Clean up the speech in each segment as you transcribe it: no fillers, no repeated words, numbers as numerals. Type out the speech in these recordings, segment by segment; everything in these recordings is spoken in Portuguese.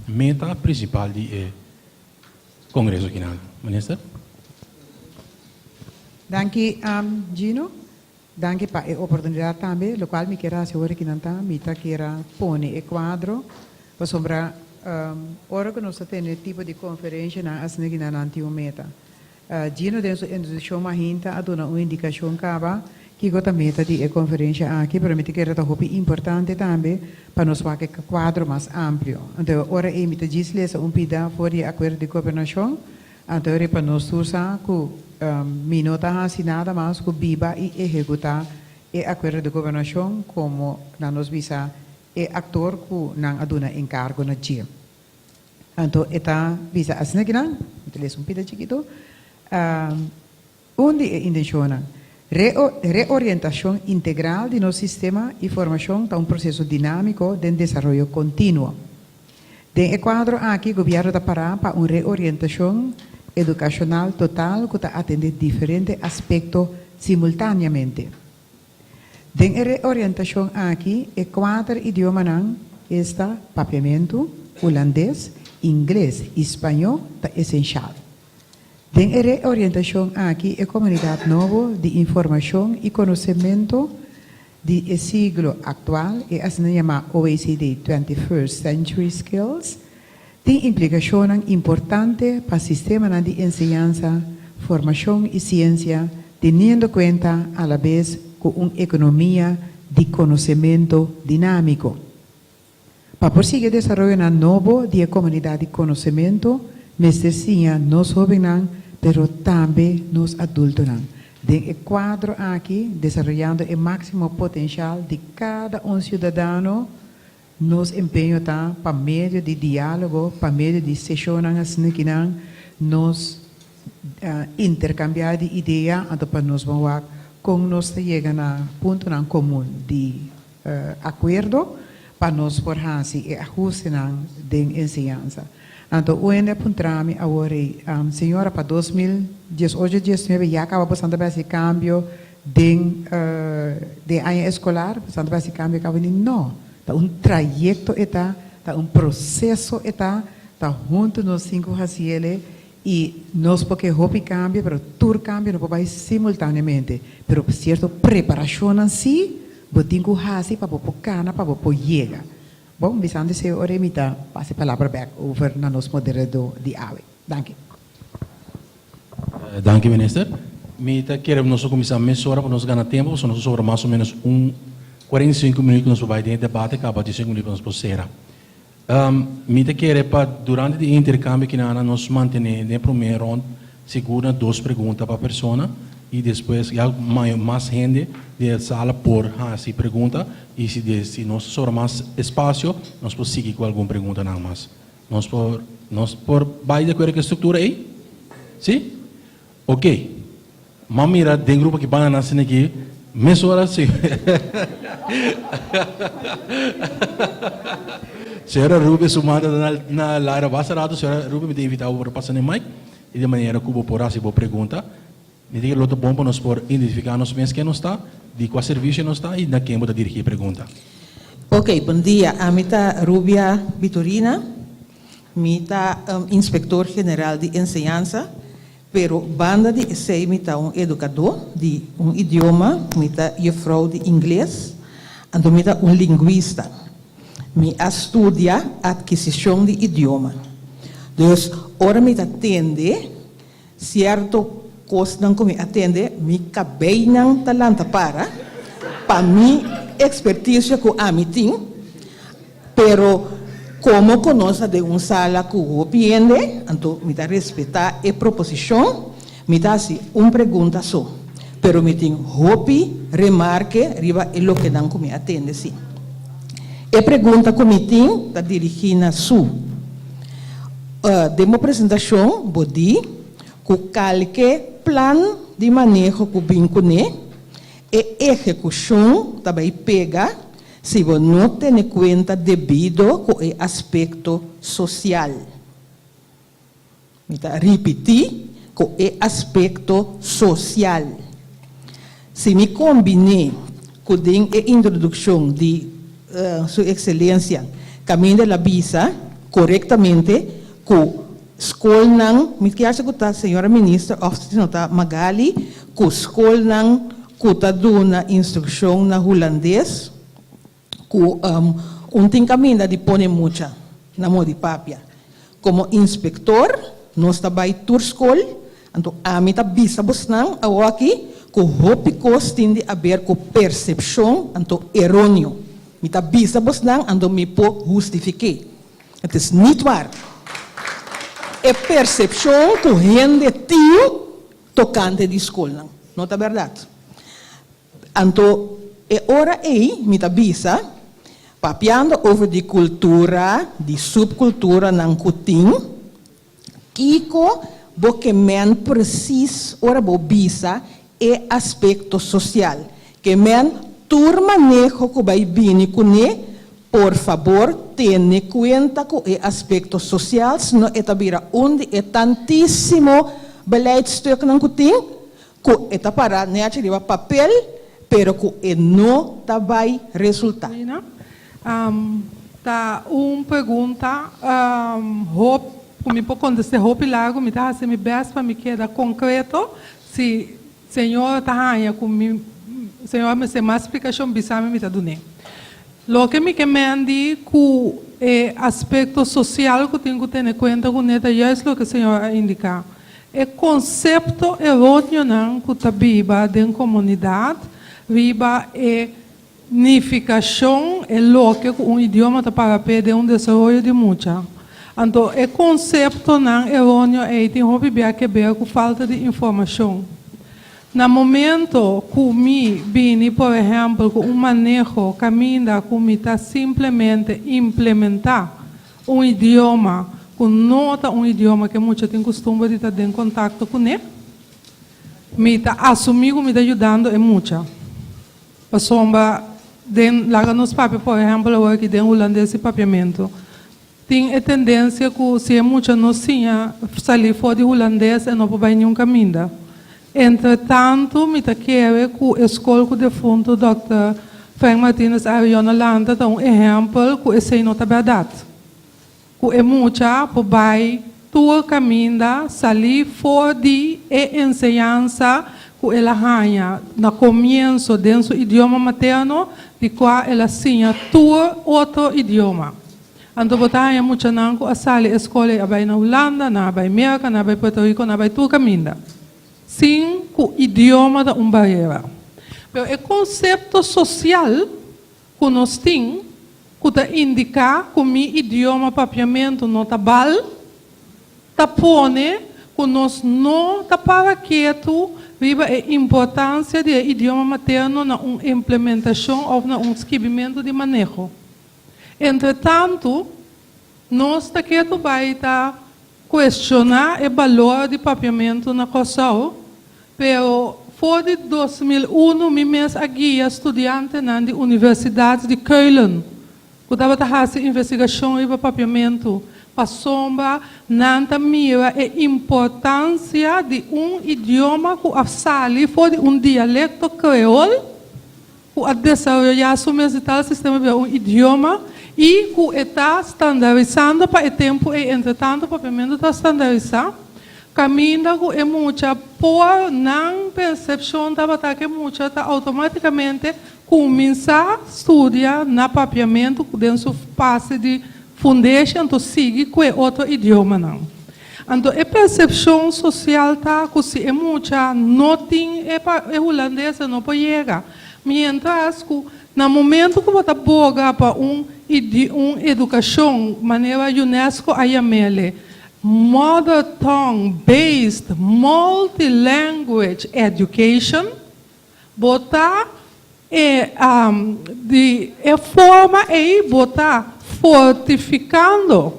meta principal do Congresso Kinana. Minister? Danke, Gino. Danke para a oportunidade também, lo qual me quero assegurar que não está, me está quero pôr o quadro, para sombra, ora que nós temos tipo de conferência na asnegue na antigo meta. Gino dentro da introdução mais hinta, a dona uma indicação cava, que gota meta de conferência aqui, para mim que era importante também, para nós fazer um quadro mais amplo. Então, ora é me diz lesa pida for o acordo de governação, então é para nós usar que minota assinada mais que biba e executar o acordo de governação como na nos visa o actor que não aduna encargo na dia. Então, eta visa assinada, então lesa pida chiquito, onde é intenção reorientação integral de nosso sistema de formação para processo dinâmico de desenvolvimento contínuo. Den quadro aqui, o governo está para reorientação educacional total que está atender diferentes aspectos simultaneamente. Den reorientação aqui, o quadro idioma está papiamento, holandês, inglês e espanhol está essencial. Den reorientação aqui é comunidade nova de informação e conhecimento do siglo atual e assim chama OECD 21st Century Skills tem implicação importante para o sistema de enseñanza, formação e ciência, tendo conta a la vez com uma economia de conhecimento dinâmico. Para prosseguir o desenvolvimento novo de comunidade de conhecimento, necessita nós jovens, pero também nós adultos. Den quadro aqui, desenvolvendo o máximo potencial de cada cidadão, nos empenho tá para meio de diálogo, para meio de sessões que nos intercambiar de ideia, então para nós vamos com nós chegar a ponto comum de acordo para nós forjar e ajuste de enseñanza. Então, o ende apuntrami agora, senhora, para 2018-19 já acaba passando por esse cambio de ano escolar, passando por esse cambio, acaba de não. Está trajeto, está processo, está junto nos 5 raciales e nós porque hobby cambia, pero tur cambia, não pode simultaneamente. Pero certo preparação em si, botinho hasi para popocana, para popojega. Bom, bisando se ore mita, passe a palavra back over na nos moderador de AWE. Danke. Danke, minister. Mita queremos nós começar a mesura para nós ganhar tempo, nós sobra mais ou menos 45 minutos nós vamos ter debate, acaba de 5 minutos nós possera. Mita quer para durante o intercâmbio que nós mantemos na primeira ronda, segura 2 perguntas para a pessoa e depois mais gente de sala por essa pergunta e se nós sobra mais espaço, nós podemos seguir com alguma pergunta não mais. Nós por vai de acordo com a estrutura aí? Sim? Ok. Mamira tem grupo que vai nascer aqui. Mesora sim. Senhora Ruby sumada na Lara Bassarado, senhora Ruby me tem invitado para passar no mic e de maneira que vou por assim vou pergunta. Me diga outro bom para nós por identificar nos bens que não está, de qual serviço não está e na quem vou dirigir a pergunta. Ok, bom dia. A mita Rubia Vitorina, mita inspetor geral de enseñanza. Pero banda de sei mita educador de idioma, mita juffrouw de inglês, ando mita linguista. Me estudia adquisição de idioma. Dus, ora mita atende, certo coisa não me atende, me cabei não talanta para mim expertise que a mim tem, pero como conoce de sala que o piende, então me dá respeitar a proposição, me dá assim pergunta só, pero me tem hopi remarque riba é lo que não me atende sim. A pergunta que me tem da dirigida su, demo apresentação bodi, que qualquer plan de manejo que vincune e execução também pega se você não tem em conta devido com o aspecto social. Então, repetir com o aspecto social. Se me combine com a introdução de Sua Excelência, caminho da visa corretamente com escola não, me quer a senhora ministra, oficina Magali, com escola não, com tá dando instrução na holandês, com tem caminho de pôr muita na modi papia. Como inspector, nós trabalhamos tour escola, então a mim tá bisa busnang aqui, com hope costin de haver com percepção, então errôneo. Me tá bisa busnang, então me pô justifique. Het is niet waar. É percepção que gente tio tocante de escola. Não é verdade? Então, é hora aí, me avisa, papiando over de cultura, de subcultura ng kuting, kiko, bo que men precis, ora bo bisa, é aspecto social. Que men tur manejo ko vai bini kune, por favor, tenha cuenta com o aspecto social, senão é onde é tantíssimo beleidstuk não tem, que é para não tirar papel, pero que não vai resultar. Tá pergunta, me pode contestar hope lago, me tá se me best para me queda concreto, se senhor tá ganha com me, senhor me se mais explicação bisame me tá dando. Lo que me quemandi com o aspecto social que tenho que ter em conta com neta é o que a senhora indica. É conceito errôneo não que está viva dentro da comunidade, viva é unificação é lo que um idioma está para pedir desenvolvimento de muita. Então, é conceito não errôneo é tem que ver com falta de informação. No momento que me vini, por exemplo, com manejo, caminha, que está simplesmente implementar idioma, que nota idioma que muitos têm costume de estar em contato com ele, me está assumindo, me está ajudando é muita. A sombra, lá nos papéis, por exemplo, aqui tem holandês e papiamento. Tem a tendência que se é muita nocinha, sair fora de holandês e não vai nenhum caminho. Entretanto, me quero que a escola do defunto Dr. Frank Martínez Ariana Landa dá exemplo que esse não é verdade. Que é muita por vai tua caminho, sair fora de ensinança que ela ganha no começo dentro do idioma materno, de qual ela ensina tua outro idioma. Então, botar muita não que a sala escola vai na Holanda, na vai América, na vai Porto Rico, na vai tua caminho. Sim, o idioma da barreira. Mas o conceito social que nós temos, que indica que o idioma papiamento não está bom, está pone que nós não está para quieto, viva a importância do idioma materno na implementação ou na escrevimento de manejo. Entretanto, nós está quieto vai questionar o valor de papiamento na Kosovo. Pero for de 2001, me mesmo aqui estudante na Universidade de Keulen, que estava fazendo investigação sobre papiamento, passou a mira a importância de idioma que a sali for de dialecto creole, que a desenvolver o tal sistema de idioma e que está standardizando para o tempo e entretanto o papiamento está standardizado. Caminho que é muita por não percepção da que muita tá automaticamente começar a estudar na papiamento dentro do passe de foundation to siga com outro idioma não. Então a percepção social tá que se é muita não tem é holandês não pode chegar. Mientras que no momento que você boga para educação maneira UNESCO ayamele Mother Tongue Based Multilanguage Education, botar forma e botar fortificando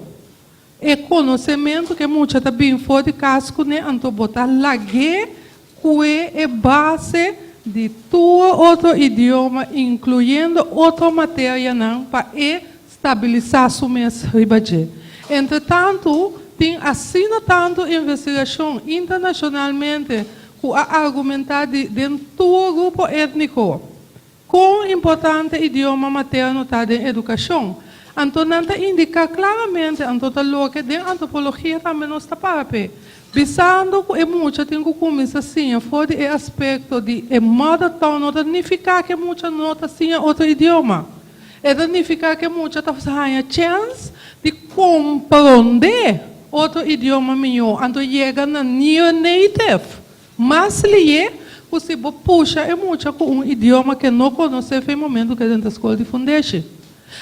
o conhecimento que muitos também fora de casco, né? Então botar lague que é base de todo outro idioma, incluindo outra matéria, não, para estabilizar o mês ribaje. Entretanto, tem assim tanto investigação internacionalmente que a argumentar dentro do grupo étnico com importante idioma materno está em educação. Antonanta indica claramente, antotalo que de antropologia também não está para pé. Visando é muito, tem que começar assim, for de aspecto de mother tongue, não significa que muita nota assim outro idioma. Significa que muita está fazendo chance de compreender outro idioma melhor, então chega na near native. Mas lhe você puxa é muito com um idioma que não conhece no momento que dentro da escola de fundeixe.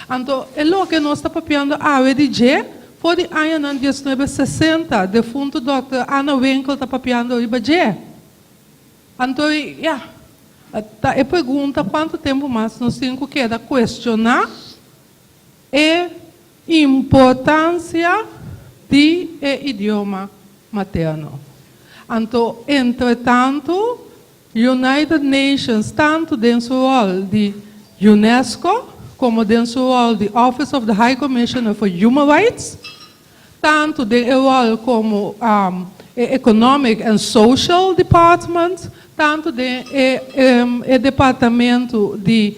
Então, é o que nós estamos papiando a AWDG, foi de ano 1960, defunto Dr. Anna Winkel está papiando o IBG. Então, é pergunta quanto tempo mais nós temos que questionar a importância do idioma materno. Então, entretanto, United Nations, tanto dentro do rol de UNESCO, como dentro do rol de Office of the High Commissioner for Human Rights, tanto dentro do rol como Economic and Social Department, tanto dentro do Departamento de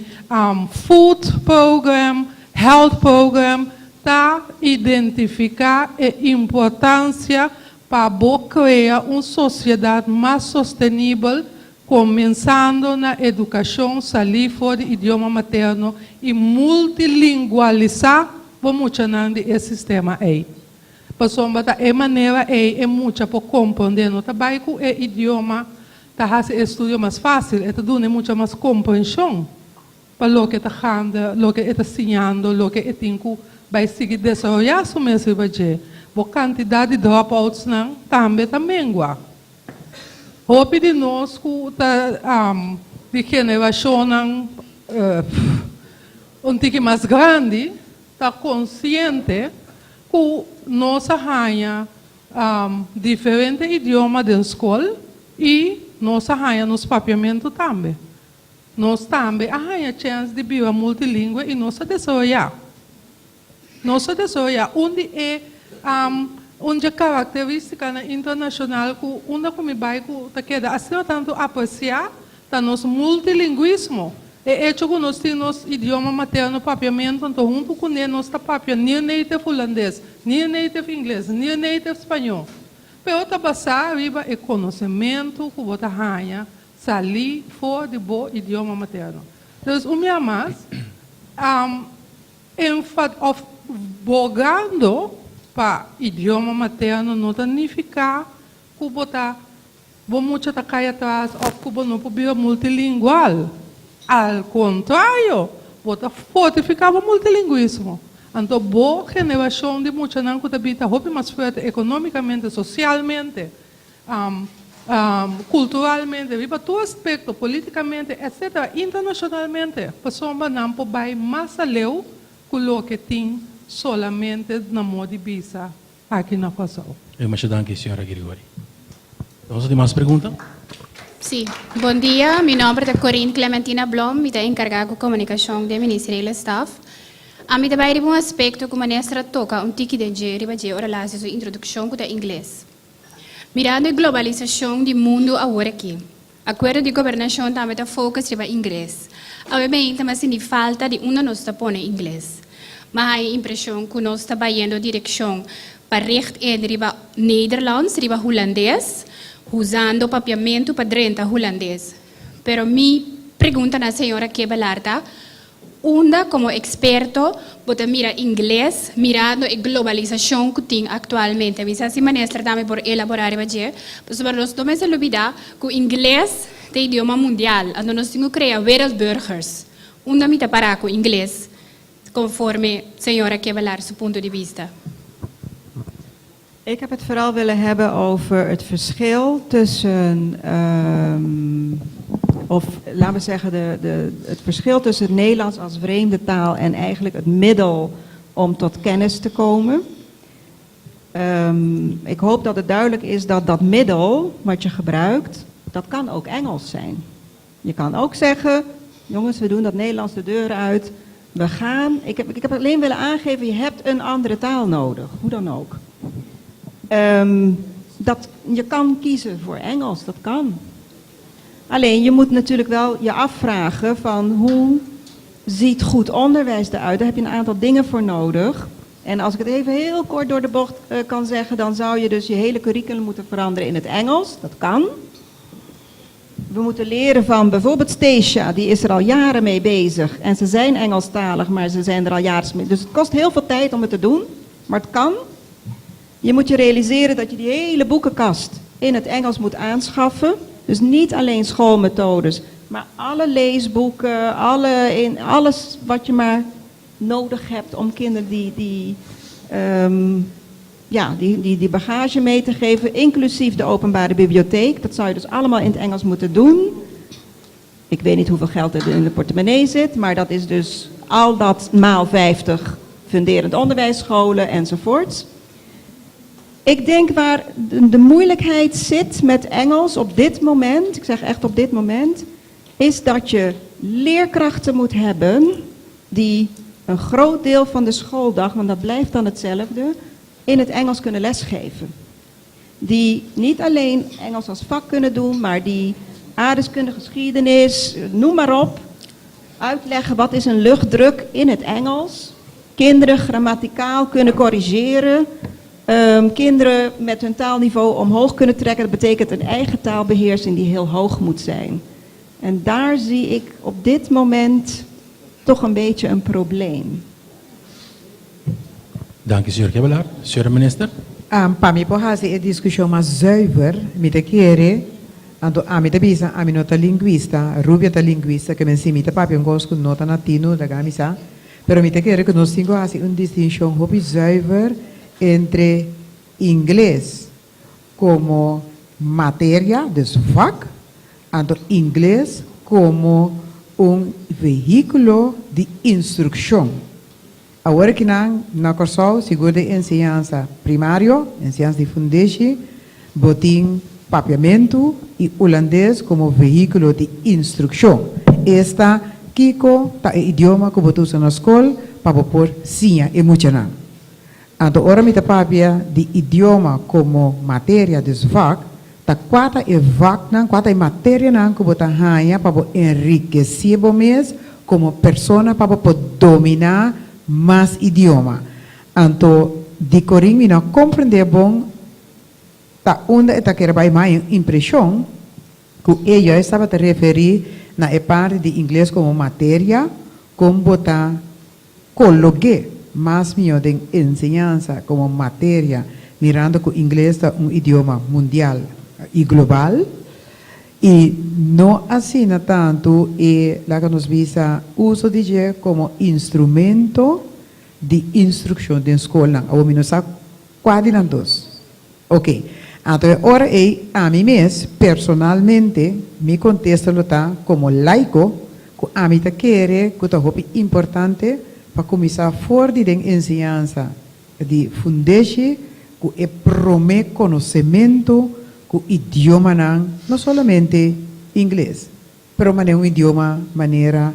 Food Program, Health Program, para identificar a importância para criar uma sociedade mais sustentável, começando na educação, sair fora do idioma materno e multilingualizar, vamos chamar de esse sistema aí. Pessoal, é maneira é muito para compreender no trabalho que o idioma está fazendo estudo mais fácil, está dando muita mais compreensão para o que está falando, o que está ensinando, o que tem que vai seguir desenvolver o mesmo budget. A quantidade de dropouts também está mengua. Hope de nós que de geração um tique mais grande está consciente que nós arranha diferentes idiomas da escola e nós arranha nos papiamentos também. Nós também arranha chance de viver multilingüe e nós desenvolver. Nós desenvolver onde a característica internacional que onde como bairro está queda assim tanto apreciar tá nosso multilinguismo é hecho que nós temos nosso idioma materno papiamento então junto com ele nós está papia nem native holandês nem native inglês nem native espanhol pero tá passar arriba é conhecimento que você ganha sair fora de bom idioma materno então o meu mais bogando para idioma materno não significa que você vamos cair atrás ou que você não pode ser multilingual. Ao contrário, você fortificava o multilinguismo. Então, boa geração de muita gente que habita mais forte economicamente, socialmente, culturalmente, viva todo aspecto, politicamente, etc., internacionalmente, pessoas não podem mais além do que tem solamente na moda de visa aqui na Fação. Muchas gracias, senhora Grigori. ¿Vamos a más preguntas? Sí, buen día. Mi nombre es Corinne Clementina Blom y estoy encargada de comunicación del Ministerio del Staff. A mí también hay un aspecto que maestra toca un tiki de relación a su introducción con el inglés. Mirando la globalización del mundo ahora aquí, acuerdo de gobernación también está focus en inglés. Obviamente, mas sin falta de uno nos pone inglés. Mas hay impresión que nos está yendo dirección para recht en riba Nederlands, riba holandês, usando papiamento para drenta holandês. Pero mi pregunta a la señora Kebelarda, onda como experto, você mira inglês, mirando a globalização que tem atualmente. Mas assim, maestra, também por elaborar isso, mas nós não se olvidar que o inglês é o idioma mundial. Então, nós temos que criar wereldburgers. Onda me parar com o inglês, conforme a senhora Kebelar zijn punt de vista. Ik heb het vooral willen hebben over het verschil tussen, of laten we zeggen, het verschil tussen het Nederlands als vreemde taal en eigenlijk het middel om tot kennis te komen. Ik hoop dat het duidelijk is dat dat middel wat je gebruikt, dat kan ook Engels zijn. Je kan ook zeggen, jongens, we doen dat Nederlands de deur uit. We gaan, ik heb alleen willen aangeven, je hebt een andere taal nodig, hoe dan ook. Je kan kiezen voor Engels, dat kan. Alleen je moet natuurlijk wel je afvragen van hoe ziet goed onderwijs eruit? Daar heb je een aantal dingen voor nodig. En als ik het even heel kort door de bocht kan zeggen, dan zou je dus je hele curriculum moeten veranderen in het Engels. Dat kan. We moeten leren van bijvoorbeeld Stacia, die is er al jaren mee bezig. En ze zijn Engelstalig, maar ze zijn er al jaren mee. Dus het kost heel veel tijd om het te doen, maar het kan. Je moet je realiseren dat je die hele boekenkast in het Engels moet aanschaffen. Dus niet alleen schoolmethodes, maar alle leesboeken, alles wat je maar nodig hebt om kinderen die bagage mee te geven, inclusief de openbare bibliotheek. Dat zou je dus allemaal in het Engels moeten doen. Ik weet niet hoeveel geld er in de portemonnee zit, maar dat is dus al dat maal 50 funderend onderwijsscholen enzovoorts. Ik denk waar de moeilijkheid zit met Engels op dit moment, ik zeg echt op dit moment, is dat je leerkrachten moet hebben die een groot deel van de schooldag, want dat blijft dan hetzelfde, in het Engels kunnen lesgeven. Die niet alleen Engels als vak kunnen doen, maar die aardrijkskunde, geschiedenis, noem maar op, uitleggen wat is een luchtdruk in het Engels. Kinderen grammaticaal kunnen corrigeren. Kinderen met hun taalniveau omhoog kunnen trekken. Dat betekent een eigen taalbeheersing die heel hoog moet zijn. En daar zie ik op dit moment toch een beetje een probleem. Dank u, Sr. Gebbelaar. Sr. Minister. Pami po hasi e discussion ma zuiver, mi te chiede, mi te bisa, mi nota linguista, rubia ta linguista, che men si mi te papi un gosco nota natino, da gamisa, pero mi te chiede che nos tingo hasi un distinción hopi zuiver entre inglés como materia, dus vak, en inglés como un vehículo de instrucción. Agora que na Corsol, seguro de enseñanza primario, enseñanza de fundación, botín papiamento y holandés como vehículo de instrucción. Esta Kiko, ta idioma que botu na escola, para por sinha e mucha nan. Anto ora mi ta papia de idioma como materia des vak, ta quata e vak nan, quata e materia nan que bota hanya para enriquecer bo mes como persona para dominar más idioma. Anto di corin mi no comprende bon ta onda eta que vai mai impressão que ella estava te referir na parte de inglês como materia como botar coloque más mío de enseñanza como materia mirando que inglês é idioma mundial e global e não assina tanto e lá que nos visa uso de como instrumento de instrução de escola ou menos a quadrinandos. Ok, então agora a mim mesmo personalmente me contesta como laico que a mim quer que é importante para começar fora de enseñanza de fundação que é promete conhecimento o idioma não somente inglês, pero um idioma maneira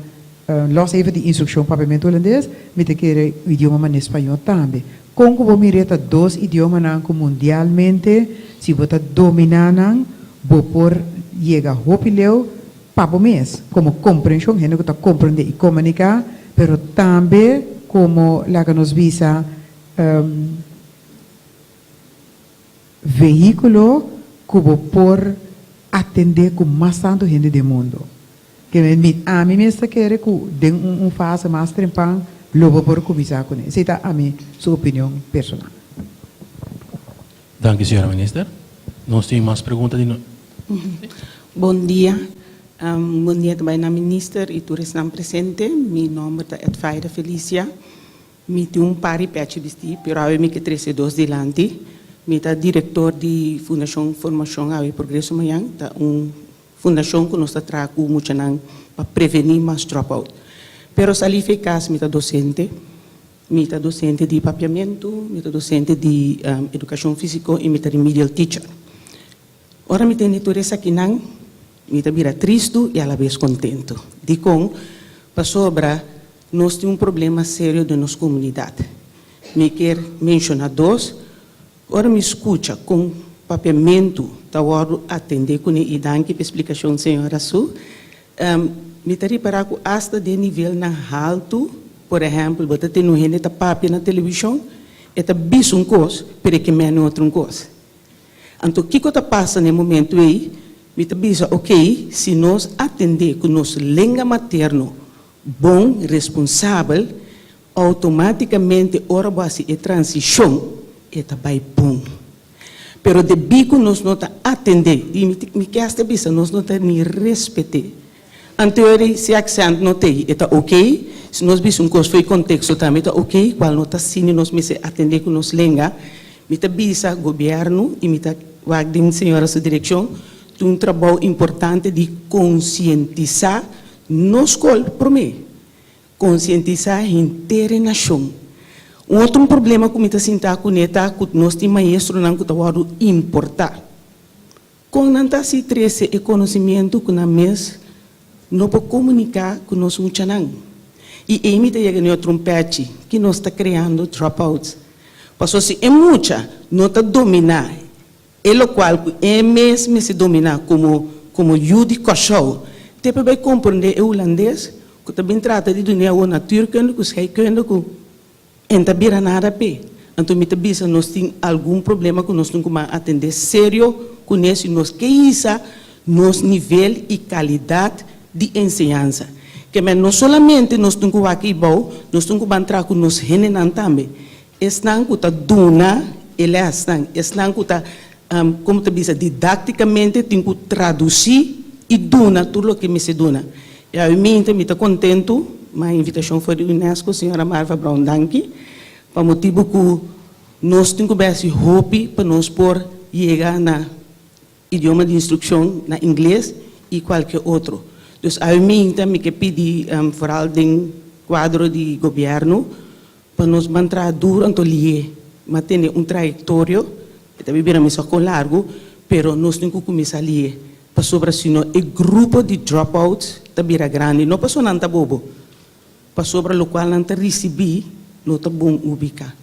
los even de instrução papiamento holandês, me te querer o idioma maneira espanhol também. Com que vou mireta dois idiomas mundialmente, se você dominar vou por chegar hopileu papo mês, como compreensão, gente que está compreender e comunicar, pero também como lá que nos visa veículo como por atender com mais tanto gente do mundo. Que a mim mesmo quer que den fase mais trempan, logo por começar com isso. Essa é a minha sua opinião personal. Dank u, Sr. Minister. Nós temos mais perguntas. Bom dia. Bom dia também na minister e todos estão presentes. Meu nome é Edvaida Felicia. Eu tenho par de peixe vestido, mas eu me que 32 delante. Eu sou diretor de Fundação Formação e Progresso Manhã, fundação que nos traz muito para prevenir mais dropout. Pero ali foi caso, eu sou docente de papiamento, eu sou docente de educação física e eu sou remedial teacher. Ora eu tenho natureza aqui eu sou triste e a la vez contento. De com, para sobra, nós temos problema sério na nossa comunidade. Eu quero mencionar dois. Ora me escuta com papiamento, tá hora atender com e danke pela explicação, senhora Su. me te reparar que hasta de nível na alto, por exemplo, você tem um rende ta papi na televisão, eta bis um cos, para que menos outro cos. Então, o que está passando no momento aí? Me te bisa, ok, se nós atender com nosso língua materno bom, responsável, automaticamente, ora base e transição, eta vai bom. Pero de bico nós não está atender, e me quer esta bisa, nós não está nem respeitar. Anterior, se accent não tem, está ok, se nós bis um coisa foi contexto também, está ok, qual não está sim, nós me se atender com nossa língua, me te bisa, governo, e me te wagdim, senhora, sua direção, um trabalho importante de conscientizar nos escola, por mim, conscientizar a inteira nação. Outro problema que me está sentindo com neta, que nós temos maestro não que está importar. Com não está se trece e conhecimento que na mês não pode comunicar com nós muito não. E aí me está chegando outro pet que nós está criando dropouts. Passou se é muita, não está dominar. E lo qual é mesmo se dominar como Judy Koschau. Depois vai compreender o holandês, que também trata de dunia ou natuurkunde, que scheikunde, que enta bira nada pe. Então me tabisa nós tem algum problema que nós temos que atender sério com isso nós que isso nos nível e qualidade de ensinança. Que mas não somente nós temos que aqui bom, nós temos que entrar com nós renenan também. Estão que tá duna, ele estão que tá como te diz, didaticamente tenho que traduzir e dona tudo o que me se dona. E a mim me está contento, mas a invitação foi do Unesco, senhora Marva Brown Danke, para motivo que nós temos que esse hope para nós por chegar na idioma de instrução na inglês e qualquer outro. Então, a mim também que pedi, vooral do quadro de governo, para nós entrar durante o dia, mas ter trajetório. Também vira missa com largo, pero nós temos que começar ali. Para sobre assim, o grupo de dropouts também era grande, não passou nada bobo. Para sobre o qual não recebi, não está bom ubicar.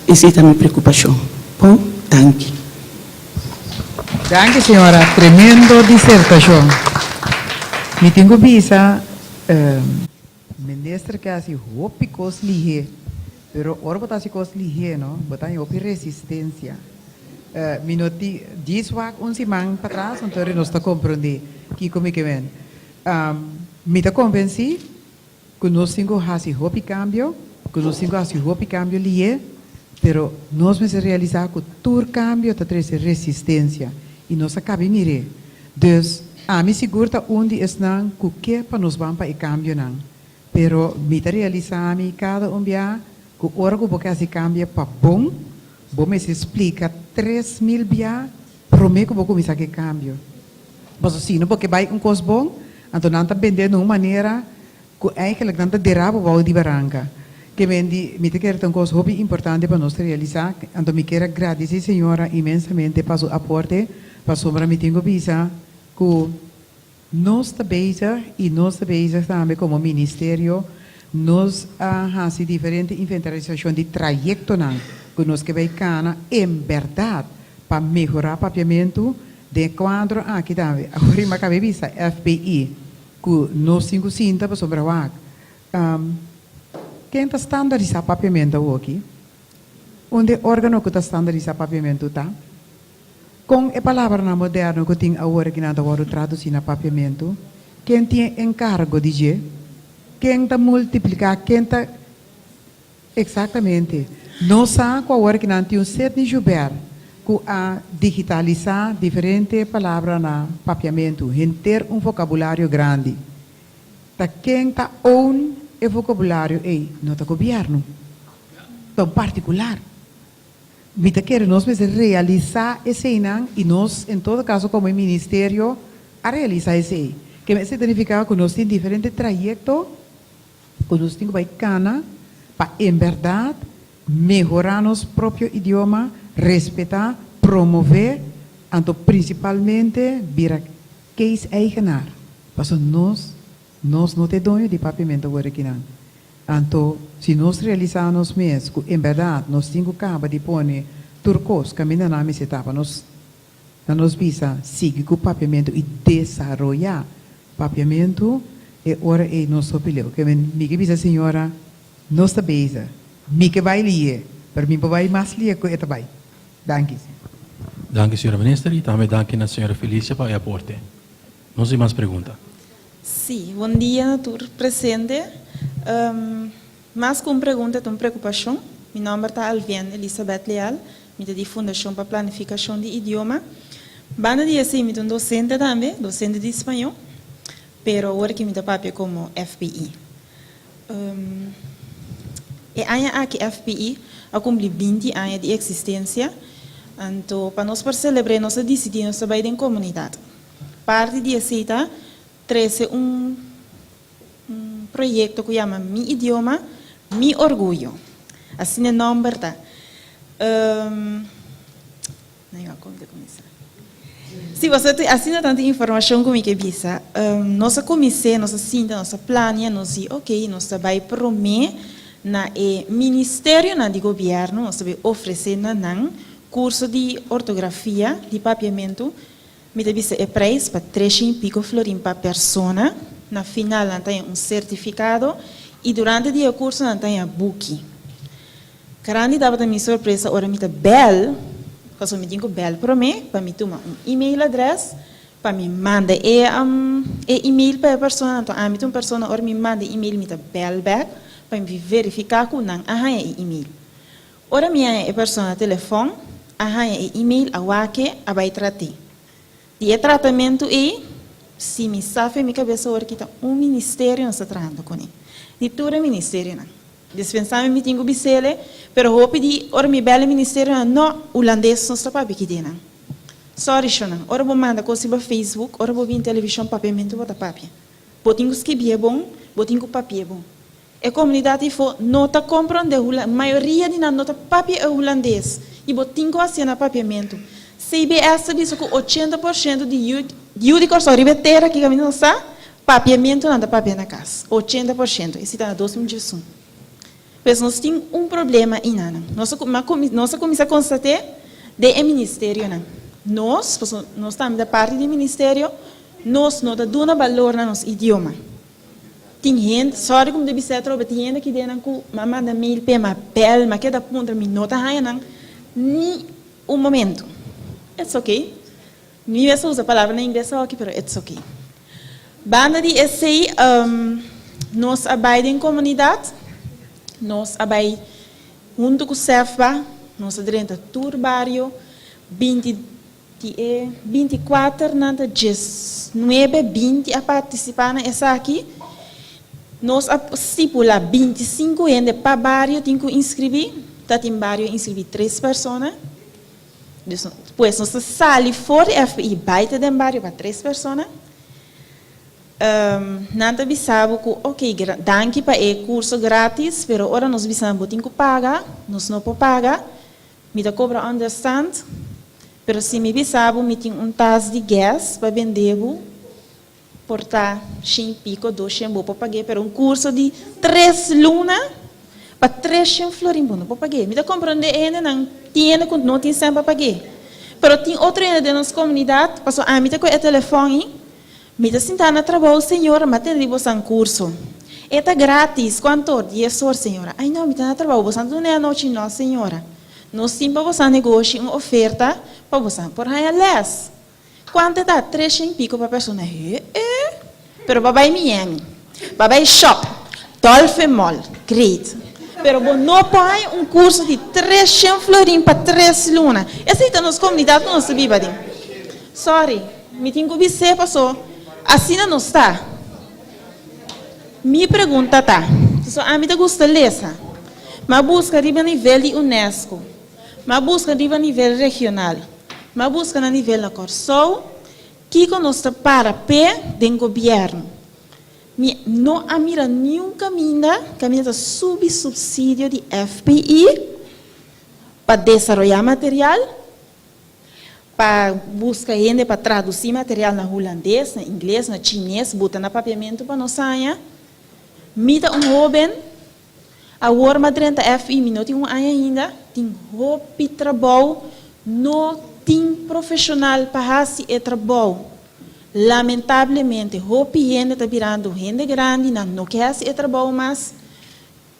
Essa é a minha preocupação. Bom, danke. Danke, senhora. Tremendo dissertação. Me tenho visa, ministro que assim, hopi cos lihe, pero ora botar se cos lihe, não? Botar em hopi resistência. Minoti diswak un simang patras então nós está compreender que como que vem me está convenci que nós temos hasi hopi cambio que nós temos hasi hopi cambio lie pero nós me se realizar que tur cambio tá traz resistência e nós acaba mire dus a me segura onde estão que para nós vamos para o cambio não pero me está realizar me cada dia que ora que porque esse cambio para bom me se explica 3.000 bia prometo que vou começar a cambio. Mas assim, não porque vai coisa bom, então não está vendendo de uma maneira que eigenlijk não está derrabo vai de barranca. Que me te quero ter coisa hobby importante para nós realizar. Então me quero agradecer senhora imensamente para seu aporte, para sobre me tenho visa que nós está bezig e nós está bezig também como ministério nós fazemos diferente inventarização de trajeto não. Que nós que vai cana em verdade para melhorar o papiamento de quadro aqui também. Agora me acabei de ver FBI que nós temos cinta para sobre o ar. Quem está standardizar o papiamento aqui? Onde órgão que está standardizar o papiamento tá? Com a palavra na moderna que tem agora que nada agora traduzir na papiamento, quem tem encargo de dizer, quem está multiplicar, quem está exatamente. Nós sabemos agora que não tem um certo Gilbert que a digitalizar diferentes palavras na papiamento, ter vocabulário grande. Tá quem está on o vocabulário não está governo. Então particular. Me quer nós realizar esse não e nós em todo caso como ministério a realizar esse. Que me significa que nós temos diferentes trajetos, que nós temos que cana para em verdade melhorar nosso próprio idioma, respeitar, promover, então principalmente vira que é eigenar. Porque nós não temos dono de papiamento agora aqui não. Então, se nós realizarmos mesmo, em verdade, nós temos que acabar de pôr turcos, caminhando na minha etapa, nós visa seguir com o papiamento e desenvolver papiamento, E ora é nosso opileu. Que me que bisa senhora, nós está beza. Me que vai lie. Para mim, vai mais lie que é também. Danke. Danke, senhora ministra, e também danke na senhora Felícia para o aporte. Não tem mais perguntas. Sim, bom dia, todos presentes. Mais que uma pergunta, uma preocupação. Meu nome é Alviane Elizabeth Leal, eu da Fundação para Planificação de Idioma. Banda de assim, eu sou docente também, docente de espanhol, pero agora que me dá papel como FPI. E aí aqui FPI, a cumprir 20 anos de existência, então para nós celebrar nossa decisão sobre a comunidade. Parte de aceita, trouxe projeto que chama Mi Idioma, Mi Orgulho. Assim é o nome, verdade? Se você tem assim tanta informação como que visa, nossa comissão, nossa cinta, nossa plania, nós diz, ok, nós vai prometer na ministério de governo, nós vai oferecer na curso de ortografia, de papiamento, me deve ser preço para 300 pico florim para persona, na final não tem certificado e durante o curso não tem book. Grande dava também surpresa, ora me bel, porque eu me digo bel para mim tomar e-mail address, para me mandar e-mail para a pessoa, então a uma pessoa ora me manda e-mail me bel back, para me verificar que não há e-mail. Ora minha pessoa telefone, há e-mail a wake a vai tratar. E tratamento é, se me sabe minha cabeça ora que está ministério não está tratando com ele. De todo ministério não. Dispensar me tenho bisele, pero hope di ora mi bel ministério não holandês não está para aqui não. Sorry shona. Ora vou mandar coisa para Facebook, ora vou vir televisão papiamento bota papia. Botinho escrever é bom, botinho papel é bom. A comunidade foi nota compreende a maioria de nota papel é holandês e botinho assim na papiamento. CBS diz que 80% de judicos ribeteira que caminham está papiamento não dá papel na casa. 80%. Esse está na 2018. Pois nós temos problema aí não. Nossa comissão constatou de ministério não. Nós estamos da parte do ministério, nós não damos valor no nosso idioma. Tem gente, sorry como deve ser, tem gente que dizem que manda mail para papel, mas que dá ponto me nota aí não. Nem momento. It's okay. Não é só usar a palavra em inglês aqui, pero it's okay. Banda de essay, nós trabalhamos em comunidade, nós trabalhamos junto com o CEFBA, nós trabalhamos no barrio, 24, 19, 20 a participar nessa aqui. Nós estipulamos 25 gente para o barrio, tem que inscrever, está em barrio inscrever 3 pessoas. Depois, nós saímos fora FI, baita de barrio para 3 pessoas. Nada avisava que, ok, danke para o curso grátis, mas agora nós avisamos que pagar, nós não podemos pagar, me dá cobra understand, mas se me avisava, me tem taxa de gás para vender, portar 100 pico, 200 para pagar, mas curso de 3 lunas, para 300 florim, não para pagar. Me dá compreender, não tem sempre para pagar. Mas tem outra da nossa comunidade, passou a mim com o telefone, me dá sentar na trabalho, senhora, mas tem de você curso. É grátis, quanto? 10 horas, senhora. Ai, não, me dá na trabalho, você não é a noite, não, senhora. Nós sim para você negociar uma oferta, para você por aí less. Quanto dá? 300 pico para a pessoa? Pero babai Miami, babai shop, Dolphin Mall, great. Pero não põe curso de 300 florim para 3 lunas. Essa é a nossa comunidade, não sabia, badin. Sorry, me tenho que dizer, passou. Assim não está. Me pergunta, tá? So, a mim gosta de ler, mas busca a nível de UNESCO, mas busca a nível regional, mas busca a nível da Corso, que conosco para pé do governo. Não há nenhum caminho de subsídio de FPI para desenvolver material, para buscar gente para traduzir material na holandês, na inglês, na chinês, botar na papiamento para nós sair. Mita jovem, a worma dentro da FPI, não tem ainda, tem roupa trabalho, não tem profissional para fazer trabalho. Lamentavelmente, hopi gente está virando gente grande, não quer se trabalhar mais.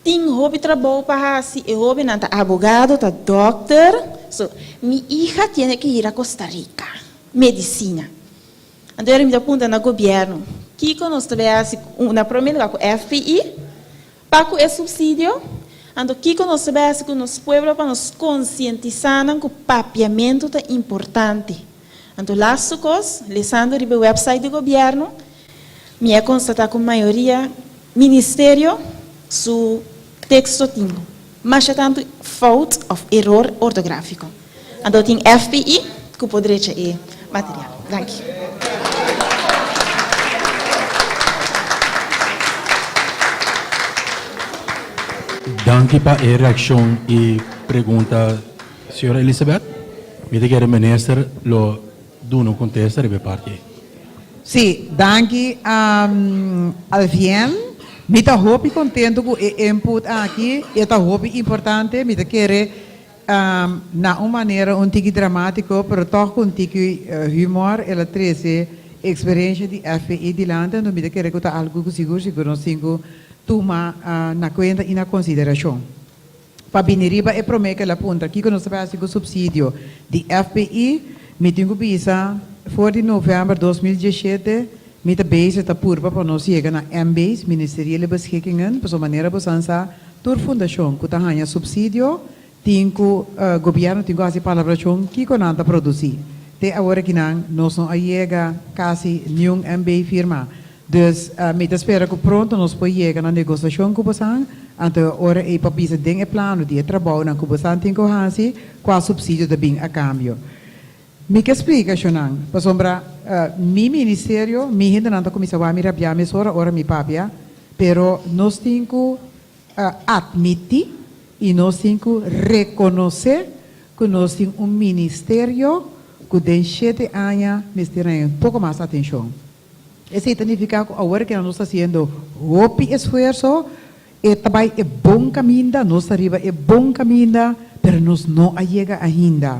Tem hopi trabalho para si, e hopi não tá abogado, tá doctor. So, minha hija tem que ir a Costa Rica, medicina. Então, eu me aponta no governo. Que nós tivemos na primeira com o FPI, para o subsídio. Então, que nós tivemos com os pueblos para nos conscientizar que o papiamento é importante. Então, lá sucos, lesando no website do governo, me constatar com a maioria ministério su texto tingo. Mas é tanto fault of error ortográfico. Então, tem FPI que poderia ser material. Dank je. Dank para a reação e pergunta, senhora Elizabeth. Me quer o ministro lo do no contesta de parte. Sim, danke Alvien. Me está muito contente com o input aqui. E está muito importante. Me quer na uma maneira um tique dramático, mas toch com tique humor. Ela traz experiência de FPI de lá. Então, me quer que está algo que seguro não singo toma na conta e na consideração. Para Biniriba é promessa que ela aponta aqui que nós sabemos que o subsídio de FPI me tenho visa for de novembro de 2017 me te base ta purpa para nós chegar na MBase ministeriële beschikkingen por maneira bosança tur fundação que ta hanya subsídio tinco governo tinco assim palabração que conanta produzir te agora que nós não chega quase nenhum MBA firma. Dus me espera que pronto nós podemos chegar na negociação com você. Então, agora é para pensar em plano de trabalho na Cubasan tem que fazer qual subsídio também a cambio. Me que explica, Shonang, para sombra, mi ministério, mi gente não está começando a mirar bem, mas ora mi papia, pero nós temos que admitir e nós temos que reconhecer que nós temos ministério que tem 7 anos, mas tem um pouco mais atenção. Isso significa que agora que nós estamos fazendo muito esforço, e também é bom caminho, nós arriba é bom caminho, mas nós não chega ainda.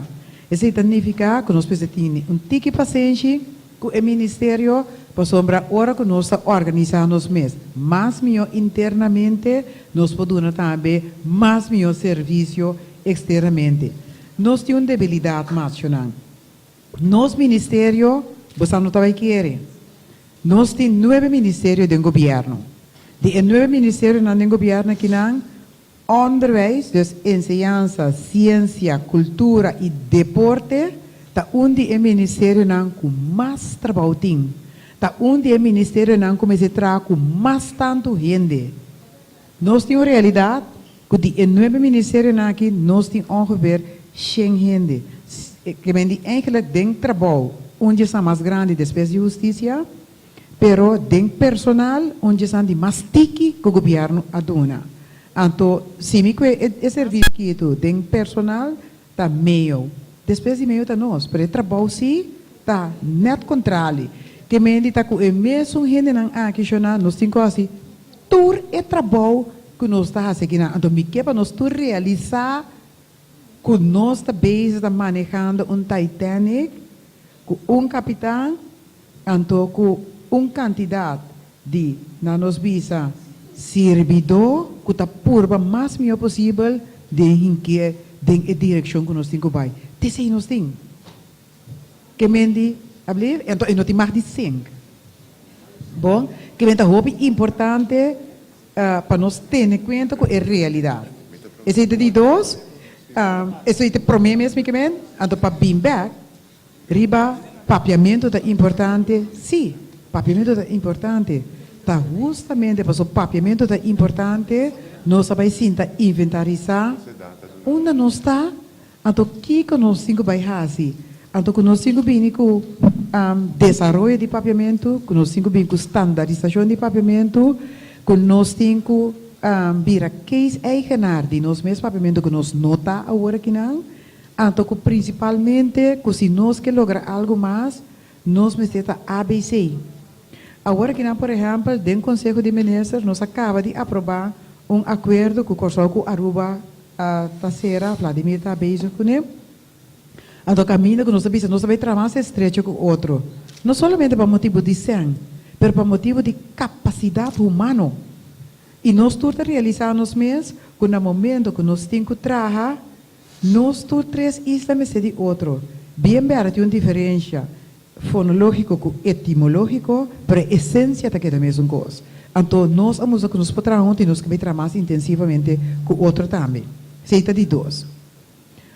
Isso significa que nós precisamos um tique paciente com o ministério, para sombra hora que nós estamos organizando os meses. Mais melhor internamente, nós podemos também mais melhor serviço externamente. Nós temos uma debilidade nacional. Nosso ministério, você não está querendo. Nós temos 9 ministérios do governo. De 9 ministérios do governo que não onderwijs, dus enseñanza, ciência, cultura e deporte, tá onde é ministério não com mais trabalho tem. Tá onde é ministério não começa a trabalhar com mais tanto gente. Nós temos realidade que de 9 ministérios não aqui nós temos ongeveer 100 gente. Que men die eigenlijk denk trabalho onde são mais grande despesa de justiça, pero denk personal onde são de mais tiki que o governo aduna. Então, se me é serviço que tu tem personal, tá meio. Depois de meio tá nós, para trabalho sim, tá net controle. Que me tá com o mesmo gente não aqui chona, nós temos assim, tur é trabalho que nós tá fazendo. Então, me quer para nós tur realizar que nós tá base tá manejando um Titanic, com capitão, então com quantidade de na nos visa servidor que está purba mais melhor possível de a direção que nós temos que vai. Isso aí nós temos. Que mendi, então não tem mais de 100. Bom, que mendi é importante para nós ter em conta com a realidade. Esse é de dois, esse é de promessa mesmo que mendi, então para bem back, riba, papiamento é importante, sim, papiamento é importante. Tá justamente para o papiamento é importante, nós sabemos sinta inventarizar onde nós está, então que nós temos que fazer, então que nós temos que com desenvolvimento de papiamento, que nós temos que com standardização de papiamento, que nós temos que vir a case eigenar de nós mesmos papiamento que nós nota agora que não, então que principalmente que se nós que lograr algo mais, nós necessitamos ABC. Agora que, por exemplo, dentro do Conselho de Ministros, nós acaba de aprovar um acordo com o Conselho Aruba Taceira, Vladimir está beijo com ele. Então, caminho que nós sabemos trabalhar mais estreito com o outro. não somente por motivo de sangue, mas por motivo de capacidade humana. E nós todos realizamos mesmo que no momento que nós temos que trabalhar, nós todos três islas de outro. Bem verdade, uma diferença fonológico e etimológico, mas a essência é a mesma coisa. Então, nós vamos que nos podemos ontem, nós que trabalhar mais intensivamente com o outro também. Seita de dois.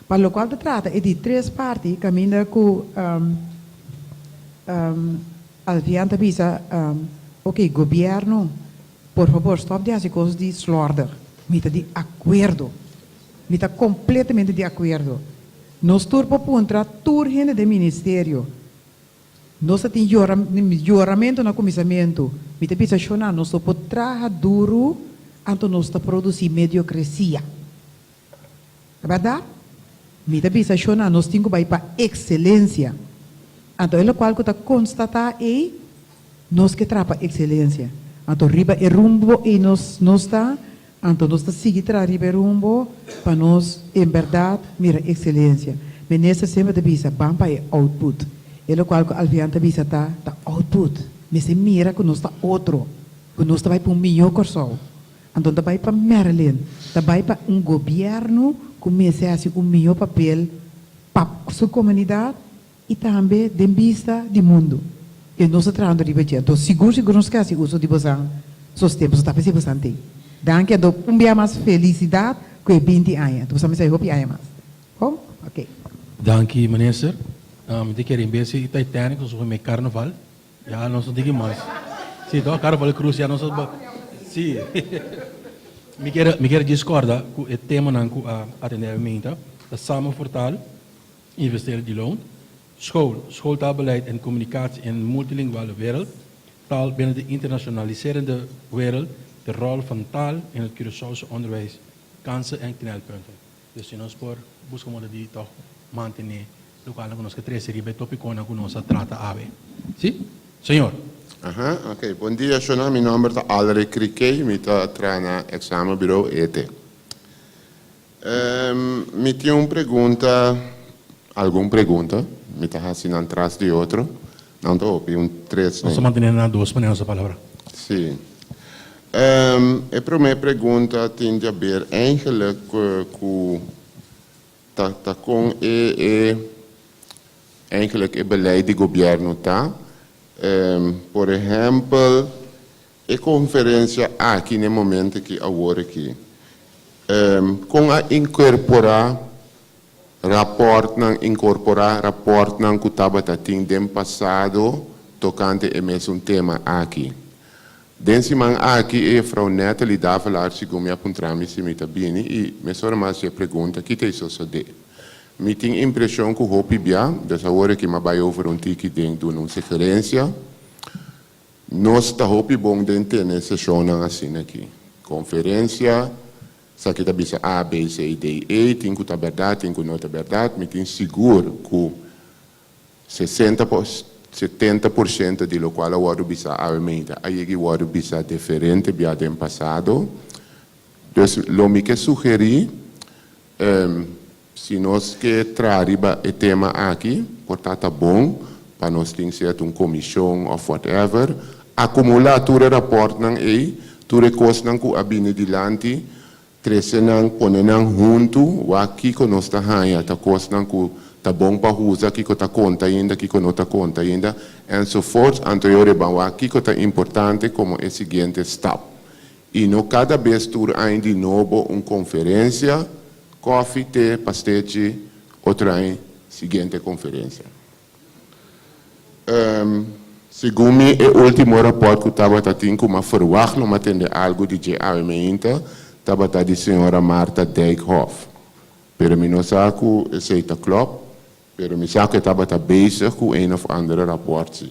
Para o qual se trata é de três partes, caminha com Alvianta Bisa, ok, governo, por favor, stop de fazer coisas de slaughter. Mita de acordo. Mita completamente de acordo. Nós turbo contra turgente do ministério. Nós temos melhoramento no comissamento. Mita bisa chorar, nós podemos trabalhar duro, então nós produzir mediocracia. É verdade? Mita bisa chorar, nós temos que ir para excelência. Então, é o qual que está constatar é nós que trabalhamos excelência. Então, riba é rumbo e nós está, então nós está seguir para riba rumbo para nós, em verdade, mira excelência. Mas nessa sempre de bisa, bampa é output. É o qual que Alvianta bisa está output. Mas se mira que nós está outro, que nós está vai para melhor corso. Então, está vai para Maryland, está vai para governo que começa a fazer melhor papel para a sua comunidade e também de vista do mundo. E nós estamos trabalhando. Então, seguro nós queremos uso de você, seus tempos, está pensando bastante. Danke, então, dia mais felicidade que 20 anos. Então, você vai hope mais. Como? Ok. Danke, minister. Ik keer in bezig, het uiteindelijk, dus we met carnaval. Ja, nós não digo mais. Sim, então carnaval é crucial, nós sim. Me quero discordar com o tema que atendimento, da samenvertaal, investeren die loon, schooltaalbeleid en communicatie in een multilinguale wereld, taal binnen de internationaliserende wereld, de rol van taal in het Curaçaose onderwijs, kansen en knelpunten. Dus in ons spoor, buscamos die toch mantener. Local conosco três seria bem topicona que nós trata ave. Sim? Senhor. Aha, ok. Bom dia, Shona. Meu nome é Alre Criquei, me trabalho no exame bureau ET. Me tinha uma pergunta, alguma pergunta, me está fazendo atrás de outro. Não estou ouvindo três. Nós mantendo na duas para essa palavra. Sim. A primeira pergunta tem a ver eigenlijk com eigenlijk het beleid do governo tá. Por exemplo, a conferência aqui no momento que agora aqui, com a incorporar rapport não que estava tendo passado tocante a mesmo tema aqui. Desse man aqui a Frau Natalie dá falar se como apontar-me se me tá bem e me só mais a pergunta que tem só de. Me tem a impressão que o Hopi Bia, dessa hora que me vai over um tique dentro de uma conferência, nós está Hopi bom dentro nessa zona assim aqui. Conferência, se que tá bisa A, B, C, D, E, tem que tá verdade, tem que não tá verdade, me tem seguro que 70% de lo qual agora bisa aumenta, aí que agora bisa diferente bia do passado. Então, lo me que sugerir se nós que trariba o tema aqui, portanto, bom, para nós ter certo uma comissão ou whatever, acumular todo o rapport não é, todo o coisa não que abine dilante, trazer não, poner não junto, o aqui que nós está ganhando, a coisa não que tá bom para usar, aqui que está conta ainda, aqui que não está conta ainda, e so forth, anterior bom, aqui que está importante como o seguinte step. E no cada vez tu ainda de novo uma conferência, coffee, té, pastete, outra em seguinte conferência. Segundo o último rapport que estava tendo como verwacht, não atende algo de GAMenta, estava de senhora Marta Dijkhoff. Pero me não sabe que se está klopt, pero me sabe que estava bezig com een of andere rapport.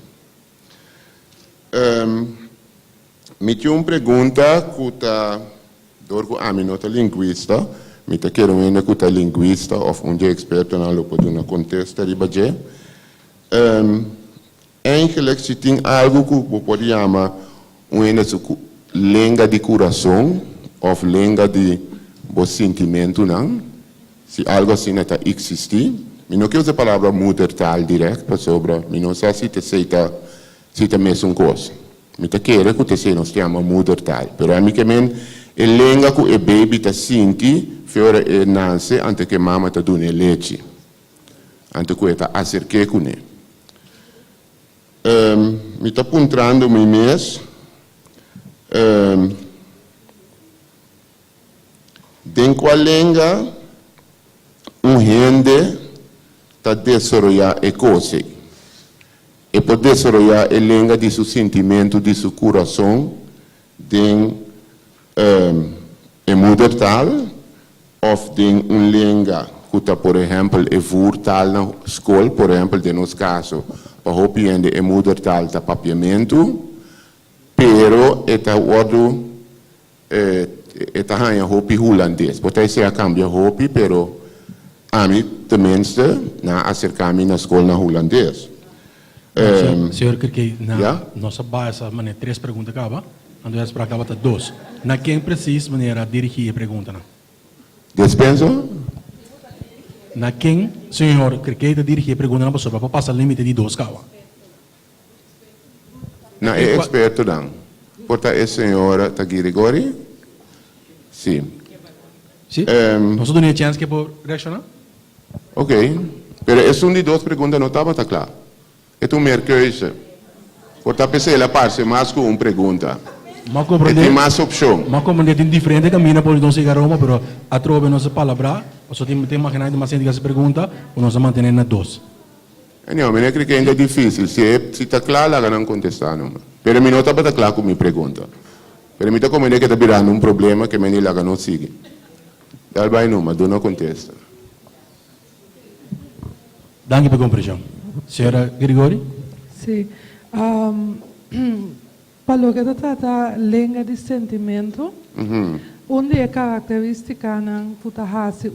Me tinha uma pergunta que está door a mim nota linguista. Me te quero ainda que o linguista ou um experto na lupa de uma contexto de baje. Eigenlijk se tem algo que eu pode chamar língua de coração ou língua de sentimento não. Se algo assim está existir, Eu não quero usar a palavra moedertaal direto, para sobre, eu não sei se te mesmo coisa. Eu quero que você não chama moedertaal, mas a mim que men a língua que o baby está senti, fora e nasce, antes que a mama está dando leite, antes que está acerque com ele. Me está apontando meu mês, de qual língua gente está desenvolvendo a coisa. E pode desenvolver a língua de seu sentimento, de seu coração, de moedertaal, ou de uma língua que está, por exemplo, é voertaal na escola, por exemplo, de nosso caso, para hopiende é moedertaal está papiamento, pero está ordo está ganha hopi holandês. Pode ser a cambia hopi, pero a mim, tenminste, na acercar-me na escola na holandês. Senhor, que na Ja? nossa base, maneira, 3 perguntas acaba, quando eu para acaba 2. Na quem precisa, maneira, dirigir a pergunta, não? Dispensa? Na quem, senhor, que dirigir a pergunta, não, para passar o limite de 2 acaba. Na é experto, não. Porta é senhora Tagirigori? Sim. Sim? Nós temos chance que por reaccionar? Ok. Pero é de 2 perguntas, não estava, tá claro? É tu mercência. Porta pensei la parte mais com uma pergunta. Mas E tem compreender, mais opção. mas compreender tem diferente caminho por não chegar a Roma, mas a trova nossa palavra, só tem imaginar de mais gente que se pergunta, ou nós manter na 2. Não, eu creio que ainda é difícil. Se está claro, ela não contestar. Não. Pero eu não estava claro com a minha pergunta. Pero eu estou compreendendo que está virando um problema que eu não sigue. Ela vai numa, não contesta. Danke pela compreensão. Senhora Grigori? Sim. Para o que trata língua de sentimento, onde é característica não putahasi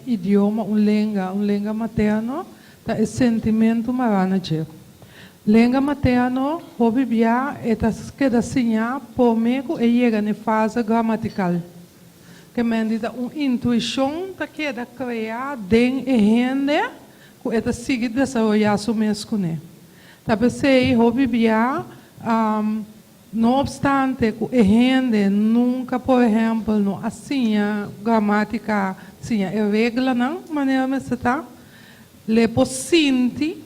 idioma, língua materno, é sentimento maranaje. Língua materno, hobby bia, é que da sinha, por meio e chega na fase gramatical. Que mendita intuição da que da criar den e rende, que é seguir desenvolver o mesmo né. Tapi sei hobby bia, não obstante que a gente nunca, por exemplo, não assim gramática, assim a regra não, maneira me está, le possiente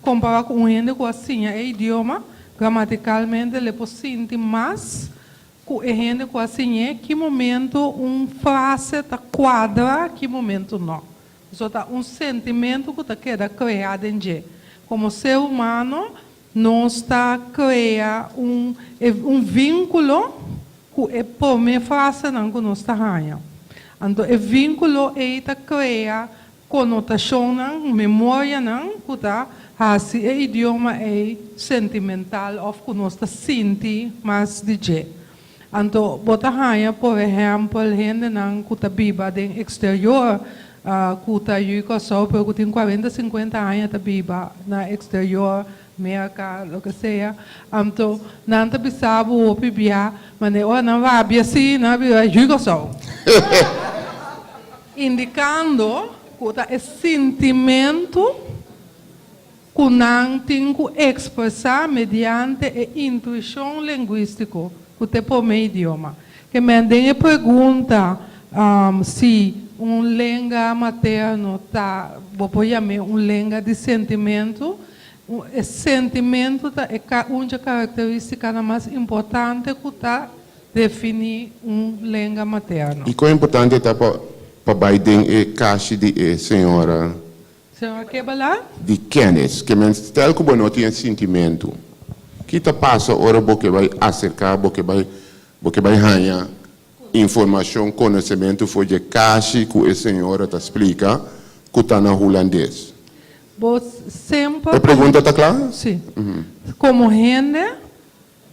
comparar com gente que assim é idioma, gramaticalmente le possiente mais que a gente que assim é que momento frase tá quadra, que momento não. Só tá sentimento que tá queda criado em gente. Como ser humano, nós está criar vínculo que é por minha frase não que nós está ganhando. Então, o vínculo é para criar conotação, não, memória, não, que está assim, o idioma é sentimental, ou que nós está sentindo mais de jeito. Então, bota ganha, por exemplo, gente não que está viva no exterior, que está aí só porque tem 40, 50 anos está viva no exterior, América, o que seja. Então, não está pensando o pibia, mas não vai bem assim, não vai aí só. Indicando que é sentimento que não tem que expressar mediante a intuição linguística que tem por meio idioma. Que me tem a pergunta se língua materna está, vou chamar língua de sentimento. O sentimento é uma característica mais importante que está definir língua materna. E qual é importante está para Biden e caixa de senhora? Senhora Kebala? De kennis, que men stel que não tem sentimento. Que te passa hora porque vai acercar, porque vai ganhar informação, conhecimento foi de caixa que a senhora te explica que está na holandês. Sempre. A pergunta está clara? Sim. Como gente,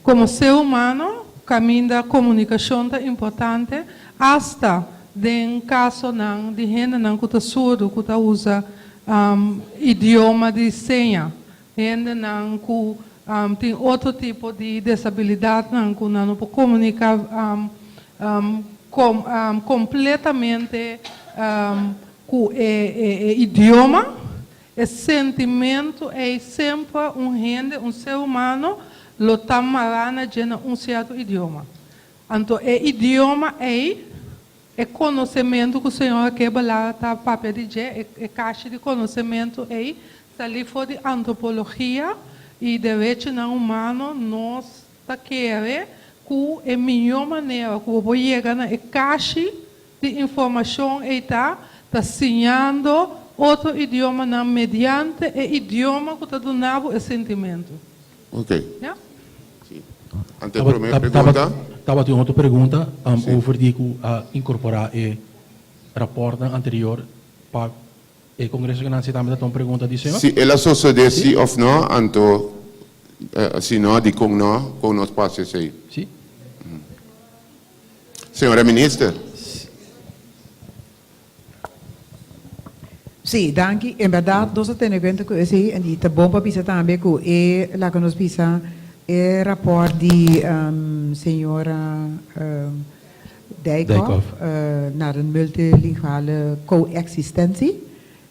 como ser humano, caminho da comunicação é importante, hasta em caso não de gente não que está surdo, que usa idioma de senha, gente não que tem outro tipo de desabilidade, não que não pode comunicar completamente que idioma, o sentimento é sempre ser humano, lo tamarana gena certo idioma. Então, o idioma é conhecimento que o Senhor quer falar, tá papel de dizer, é caixa de conhecimento está ali for de antropologia e direito humano, nós tá querer que é a melhor maneira que vou chegar na caixa de informação está ensinando outro idioma mediante o idioma que está dando o sentimento. Ok. Yeah? Ante a primeira pergunta. Estava tendo outra pergunta, over die incorporar o rapport anterior para o Congresso que não se também uma pergunta de senhor. Se ela sucede sim ou não, então se não, de com nós passa aí. Sim. Senhora Ministra. Sim, danke. Em verdade, nós temos em conta que esse é bom para pensar também que é lá que nós pensamos é rapport de senhora Dijkhoff naar een multilinguale coexistentie.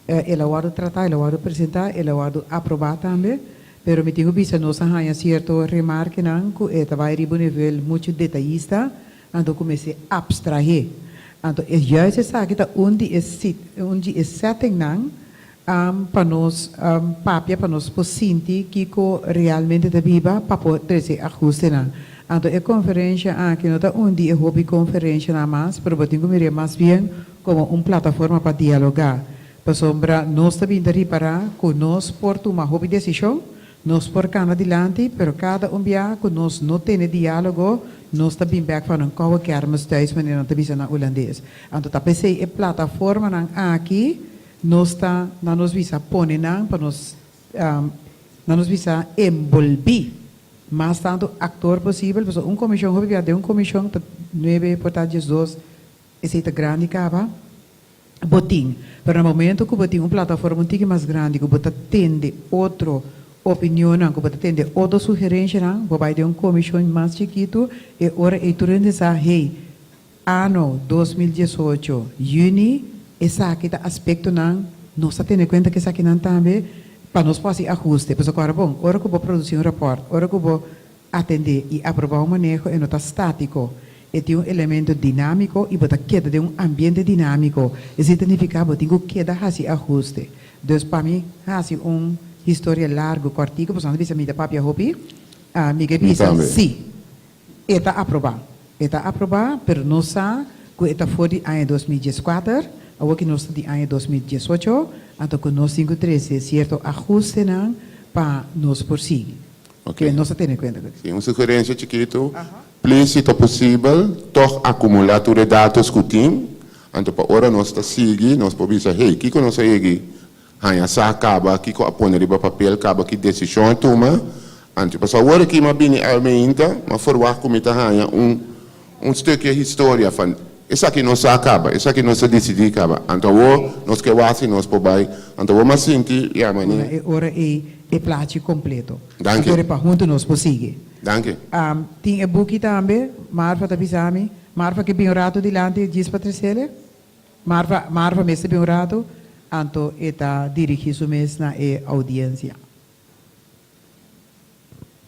Ela vai tratar, ela vai apresentar, ela vai aprovar também. Pero me tenho visto nós há certo remarque não que é vai ribo nível muito detalhista, então comecei a abstrair. Então é juist essa que tá onde é setting não para nós papia para nós sentir que realmente da viva para poder se ajuste não. Então a conferência aqui não tá onde é hobby conferência na mais, pero eu tenho que mais bem como uma plataforma para dialogar. Para sombra nós também de reparar que nós por uma hobby decisão, nós por cá adiante, pero cada dia que nós não tem diálogo, nós também back van een koude kermis thuis wanneer we zijn naar holandês. Então tá pensei a plataforma não aqui nós está na nos visa pone não para nós na nos visa envolver mais tanto actor possível, porque comissão hobby de comissão 9 portagens 2 esse é grande cava botim. Pero no momento que botim uma plataforma um tique mais grande que bota tende outro opinião, que bota tende outra sugerência, que vai de comissão mais chiquito e ora e tudo essa ano 2018 junho essa aqui tá aspecto não está tendo em conta que essa aqui não também para nós fazer ajuste, pois agora bom, ora que vou produzir rapport, ora que vou atender e aprovar um manejo e não está estático. E tem elemento dinâmico e bota queda de ambiente dinâmico. Isso significa que tem que queda esse ajuste. Então, para mim, esse história larga, cortico, por exemplo, se me dá papel hobby, me avisa, sim, está aprovado. Está aprovado, mas não sabe que está fora de ano 2014, ou que não está de ano 2018, então que nós temos que trazer certo ajuste para nos prosseguir. Ok. Nós temos em conta. Sim, uma sugerência chiquito. Please, se é possível, toch acumular todos os dados que tem. Então, para hora nós está seguindo, nós podemos dizer, hey, que nós aí hanya sa acaba que apone riba papel acaba que decisão toma. Então, para agora que uma bini almeinta, mas forward como está hanya stukje história van essa aqui não se acaba, essa aqui não se decide acaba. Então, nós que assim nós pobai, então vamos sentir e a mania. Ora é plaatje completo. Dank je. Agora para junto nós prosseguir. Danke. Tem um book também, Marva da Bisami, Marva que bem rato dilante diz Patricele, Marva mesmo bem rato, então está dirigido mesmo na audiência.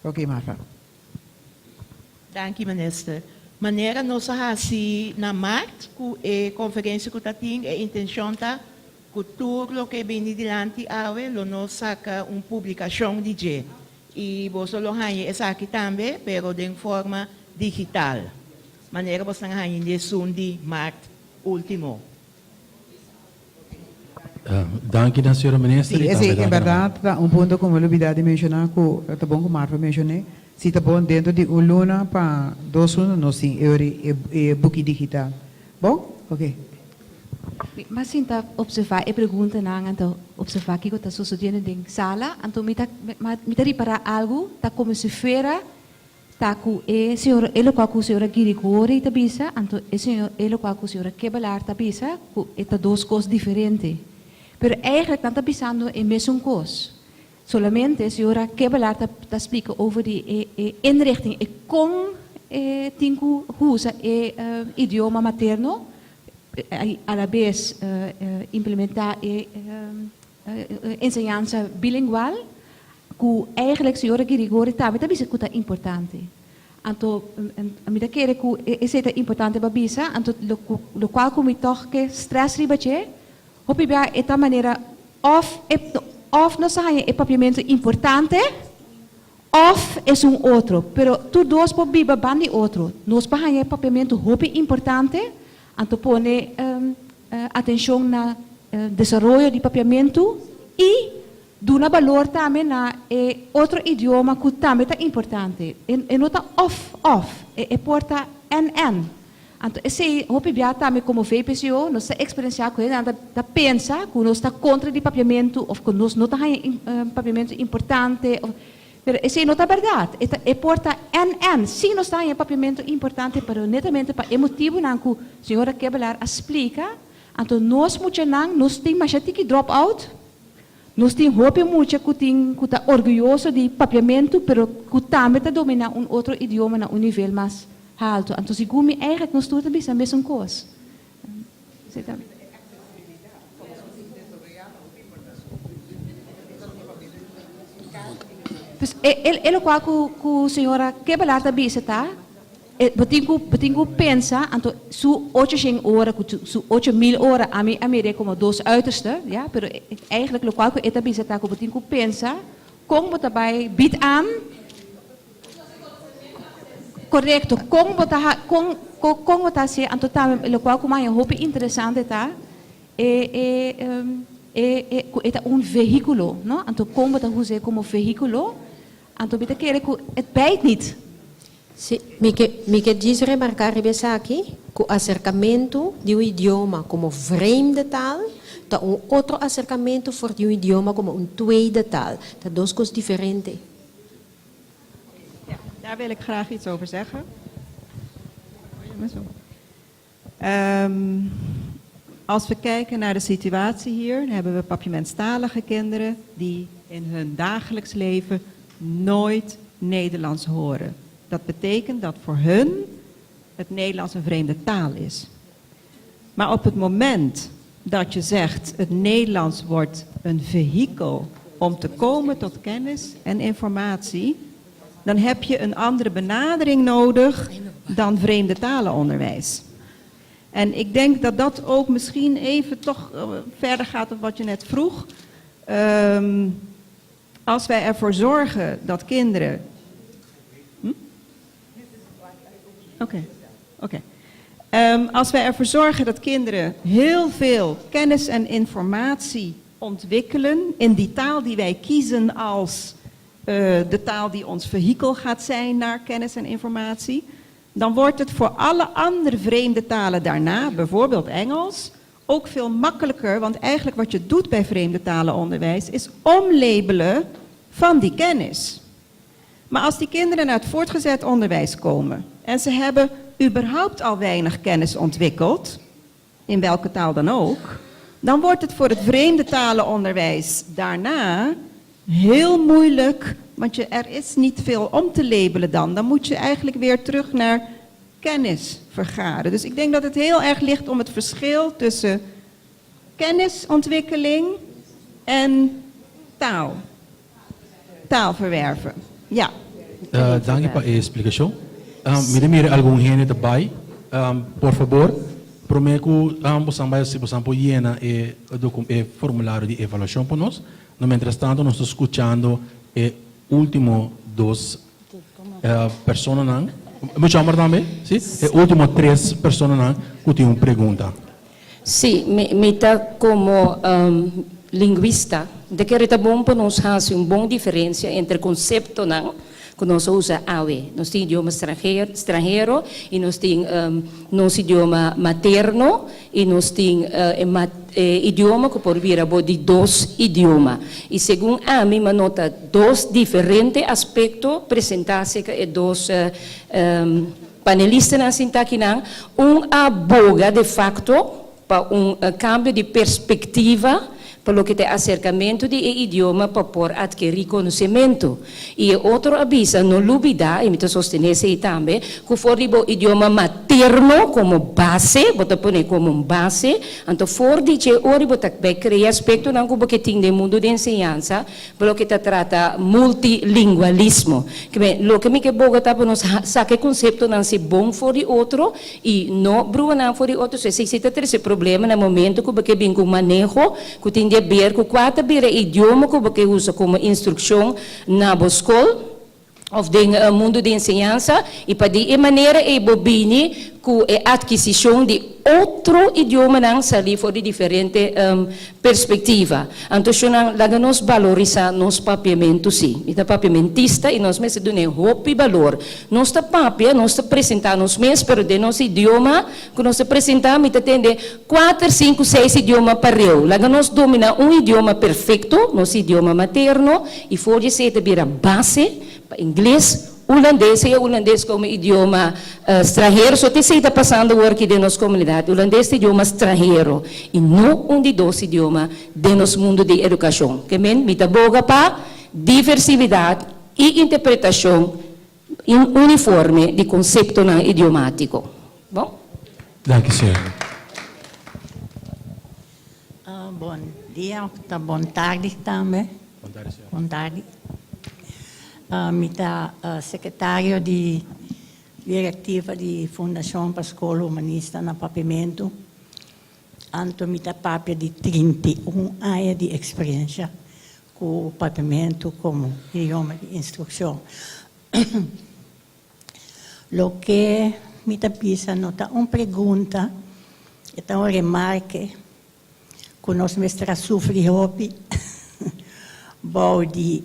Ok, Marva. Dank u, minister. Maneira nós assim na markt, que a conferência que está tendo, a intenção tá que tudo que vem dilante ave, lo nós saca publicação de je. E você lo hanya essa aqui também, pero de forma digital. Maneira você não hanya de de markt último. Dank u, senhora ministra. Sim, em verdade, ponto como eu olvidei de mencionar, que está bom que Marva mencionou, se está bom dentro de luna para 2 anos, nós temos book digital. Bom? Ok. Mas sinta observar e pergunta na então observar o que está sucedendo em sala, então me reparar algo, tá como se fera, tá com senhora, ele com a senhora Girigori tá bisa, então senhor, ele com a senhora Kebalar tá bisa, que tá 2 coisas diferentes. Pero eigenlijk não tá pensando em mesma coisa. Solamente a senhora Kebalar tá explica over die inrichting e com tingu usa idioma materno. Arabês implementar enseñanza bilingual, que eigenlijk senhora Girigori também também é importante. Anto a mim quer que é importante para bisa, anto lo qual como toch que stress ribache, hopi bia eta maneira of não sai é papiamento importante, of é outro, pero tu dois por biba bandi outro, nós para é papiamento hopi importante, anto pone atenção na desenvolvimento de papiamento e duna valor também na outro idioma que também é importante. E não está off, porta n. Então, esse hopi bia também como VPCO, nós experienciar com ele, da pensa que nós está contra de papiamento ou que nós não está papiamento importante. Mas esse não é verdade. É porta n. Sim, nós está em papiamento importante, mas netamente para emotivo não que a senhora Kebelar explica. Então, nós nós temos mais que drop out. Nós temos hope muito que está orgulhoso de papiamento, mas que também está dominar outro idioma na nível mais alto. Então, se gumi eigenlijk nós tudo também a mesma coisa. Ele qual que a senhora Kebelar também está, betingu pensa, então, su 800 horas, su 8.000 horas, a mim como dois uiterste, ja, pero eigenlijk lo qual que eta bisa ta ko betingu pensa, kung daarbij biedt aan, correcto, kung bota se, então também lo qual que mais hope interessante tá, eta veículo, no? Então kung bota usar como veículo, então bita querer que het bijt niet. Sim, me quer dizer remarcar aqui que o acercamento de um idioma como vreemde taal, dat outro acercamento voor de idioma como tweede taal. Dat duas coisas diferentes. Ja, daar wil ik graag iets over zeggen. Als we kijken naar de situatie hier, dan hebben we papiamentstalige kinderen die in hun dagelijks leven nooit Nederlands horen. Dat betekent dat voor hun het Nederlands een vreemde taal is. Maar op het moment dat je zegt het Nederlands wordt een vehikel om te komen tot kennis en informatie, dan heb je een andere benadering nodig dan vreemde talenonderwijs. En ik denk dat dat ook misschien even toch verder gaat op wat je net vroeg. Als wij ervoor zorgen dat kinderen... Oké. Als wij ervoor zorgen dat kinderen heel veel kennis en informatie ontwikkelen in die taal die wij kiezen als de taal die ons vehikel gaat zijn naar kennis en informatie, dan wordt het voor alle andere vreemde talen daarna, bijvoorbeeld Engels, ook veel makkelijker, want eigenlijk wat je doet bij vreemde talenonderwijs is omlabelen van die kennis. Maar als die kinderen naar het voortgezet onderwijs komen en ze hebben überhaupt al weinig kennis ontwikkeld, in welke taal dan ook, dan wordt het voor het vreemde talenonderwijs daarna heel moeilijk, want er is niet veel om te labelen dan. Dan moet je eigenlijk weer terug naar kennis vergaren. Dus ik denk dat het heel erg ligt om het verschil tussen kennisontwikkeling en taalverwerven. Ja. Dank je voor de explicatie. Mire algum gente daarbij. Por favor, prometo que você llena o formulário de avaliação para nós. No mientras tanto, nós estamos escutando o último dos personas. Me chama também? Sim? Os últimos 3 personas que têm uma pergunta. Sim, como linguista, de que é bom para nós fazer uma boa diferença entre o conceito que nós usa AWE. Nós temos idioma estrangeiro e nós temos nosso idioma materno e nós temos idioma que por vir de 2 idiomas. E segundo a mim, nota 2 diferentes aspectos apresentados que 2 panelistas assim aqui aboga de facto para cambio de perspectiva pelo que tem acercamento de idioma para por adquirir conhecimento. E outro aviso, não olvidar, e me sostener isso também, que for o idioma materno como base, bota põe como base, então for de que ori bota criar aspecto não como que tem no mundo de ensinança, pelo que trata multilingualismo. Que lo que me que boga tá para nós saque conceito não se bom for de outro e não brua não for de outro, se existe esse problema no momento que bem com manejo, que tem de ver com quatro idioma que usa como instrução na escola of de mundo de ensinança e para de maneira bobini com a aquisição de outro idioma não sair for de diferente perspectiva. Então, nós valorizar nos papiamento sim. E da papiamentista e nós mesmos damos roupa e valor. Nós da papia, nós apresentamos mesmo, pero de nosso idioma, que nós apresentamos, e atende 4, 5, 6 idiomas para eu. Lá nós domina idioma perfeito, nosso idioma materno, e for de ser a base, inglês, holandês como idioma estrangeiro, só te está passando o aqui de nossa comunidade, holandês é idioma estrangeiro, e não de dois idiomas de nosso mundo de educação. Que me boga para diversidade e interpretação uniforme de conceito idiomático. Bom? Dank u zeer. Bom dia, boa tarde também. Boa tarde. Mita secretário de diretiva de Fundação para a Escola Humanista na Papiamento, anto mita papia de 31 anos de experiência com o papiamento como idioma de instrução. Lo que mita pisa nota uma pergunta, é uma remarca que nós mestra sofre hopi, bom de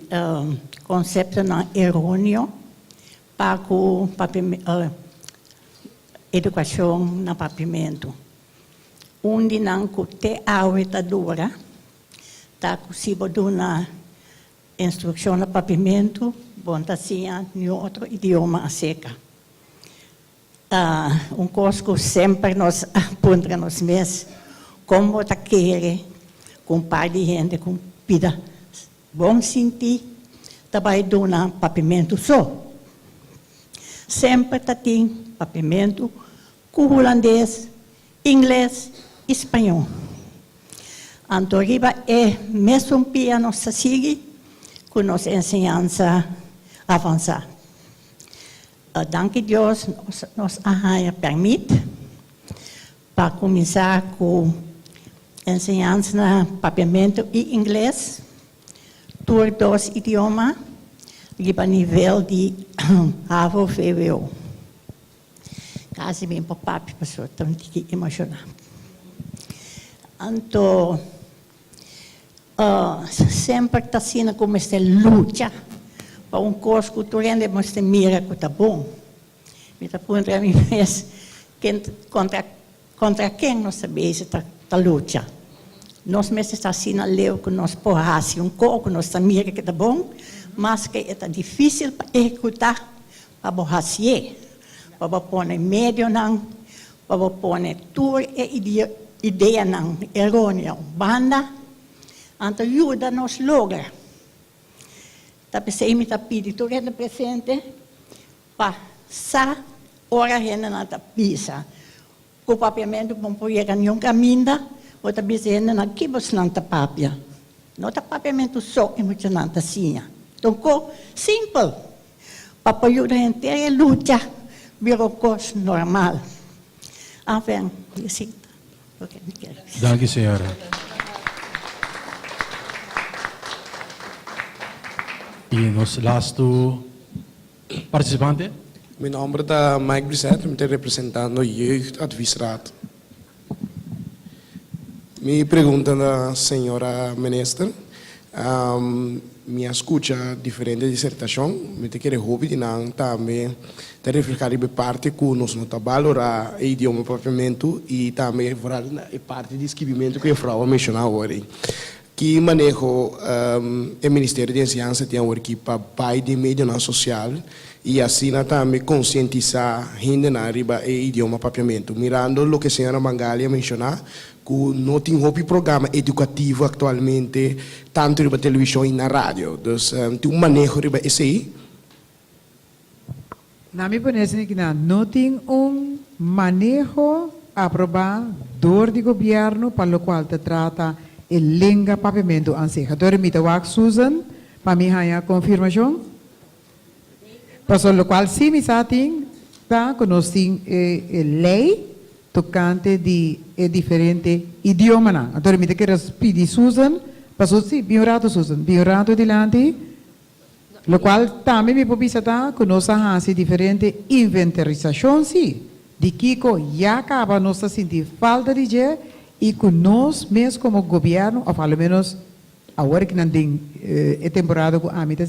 conceito não errôneo para a educação no papiamento. Onde não tem a oitadora, está possível dar instrução no papiamento, bom, assim, em outro idioma a seca. Coisa que sempre nós apontamos mesmos, como está querer, com par de gente, com vida, bom sentir, vai dar papiamento só. Sempre tem papiamento com holandês, inglês, espanhol. Então, é mesmo pia nossa sigue com nossa ensinança avançada. Danke Deus, nos arranha permite para começar com ensinança na papiamento e inglês, por 2 idiomas, a nível de AVO, VWO. Quase bem para o papi, pessoal, então tem que emocionar. Então, sempre está sendo como esta luta para coisa que tu rende, mas te mira que está bom. Me está pondo a mim mesmo, contra quem nós sabemos esta luta. Nós mesmos estamos assim a ler que nós porrasse coco, nós sabemos que está bom, mas que é difícil para executar, para borracier, para pôr em meio, para pôr tudo ideia errônea, banda, então ajuda nos logra. Tá pensei me tá pedindo tu renda presente, para sa hora renda na tapisa, o papiamento bom por ir ganhar caminho. Outra vez ainda não quebra não tá papia, não tá papiamento só emocionante assim. Então, simples, para ajudar a inteira luta, virou coisa normal. Enfin, assim, ok, me quero. Dank u, senhora. E nos laatste participante? Mijn naam is Mike Brissett, ik ben representando o Jeugdadviesraad. Me pergunta a senhora ministra, minha escuta diferente dissertação, me te querer hobby de não também te refletir de parte que nós não valorar o idioma propriamente e também a parte de escrevimento que eu vou mencionar agora. que manejo o Ministério de Ciência tem uma equipe para de mídia social e assim também conscientizar gente na riba e idioma papiamento. Mirando o que a senhora Mangalia mencionou, que não tem um programa educativo atualmente, tanto riba televisão e na rádio. Então, tem manejo riba esse aí. Na minha opinião, que não tem manejo aprovado do governo para o qual se trata a língua papiamento anseja. Então, me toca Susan, para mim, a confirmação. Para o qual, sim, me sabe, que nós temos lei tocante de diferente idioma. Então, me quero pedir Susan, para sim, bem rato Susan, bem rato dilante. Lo qual também me pode dizer que nós temos diferente inventarização, sim, de que já acaba nós sentir falta de jeito e que nós mesmo como governo, ou pelo menos agora que não tem temporada que a mim está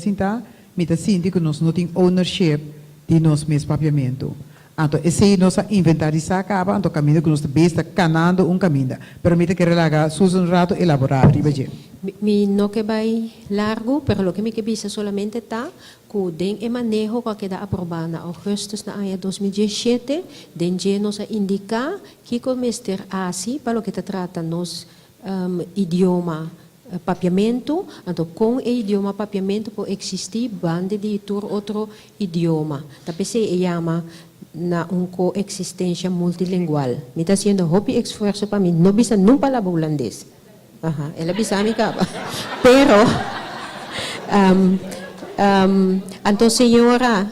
sentindo que nós não temos ownership de nós mesmo papiamento. Então, esse nossa inventarizar acaba, então caminho que nós está canando caminho. Pero me quero lá um rato elaborar, ribaje. Mi no que vai largo, pero lo que me que bisa solamente está que den e manejo que queda aprobado na agosto na ano 2017, den je nos indica que o Mr. Asi para lo que trata nos idioma papiamento, então com o idioma papiamento pode existir bande de outro idioma. Tapi se chama na coexistência multilingual. Me está sendo hobby esforço para mim, não bisa não palavra holandês. Aha, ela bisa mi ka. Pero então senhora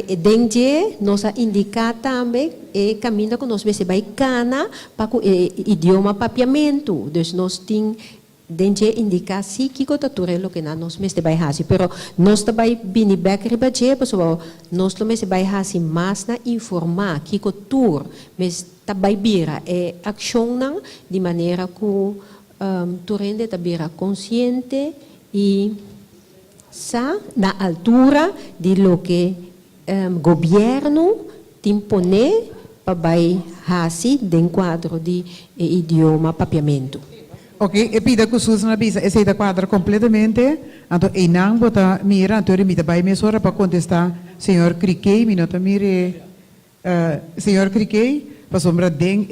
dengue nos indica também caminho que nós vai cana para o idioma papiamento. Dus nós tem dengue indica si que cotatura lo que nós mes vai hasi, pero nós também bini back ribaje, pessoal, nós também se vai hasi mais na informar que cotur mes também bira ação não de maneira que turende tabira consciente e sa na altura de lo que governo impone para vai hasi den quadro de idioma papiamento. Ok, e pida que Susan na bisa, esse da quadra completamente. Então, e não bota mira, então ele me dá bem mesora para contestar, senhor Criquei, me nota mire, senhor Criquei, para sombra den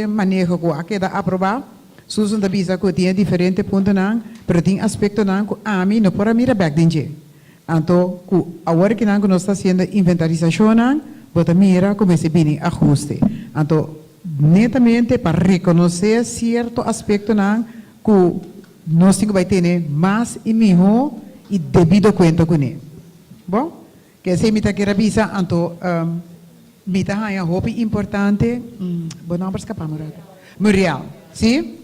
manejo que a queda aprovar. Susan da bisa que tinha diferente ponto não, pero tem aspecto não que a mim não pode mirar back dengue. Então, que agora que não nós está fazendo inventarização não, bota mira como se bem ajuste. Então netamente para reconhecer certo aspecto não que nós temos que ter mais e melhor e devido conta com ele. Bom, que se me está querendo avisar, então me está aí hobby importante, bom não para escapar Muriel, sim?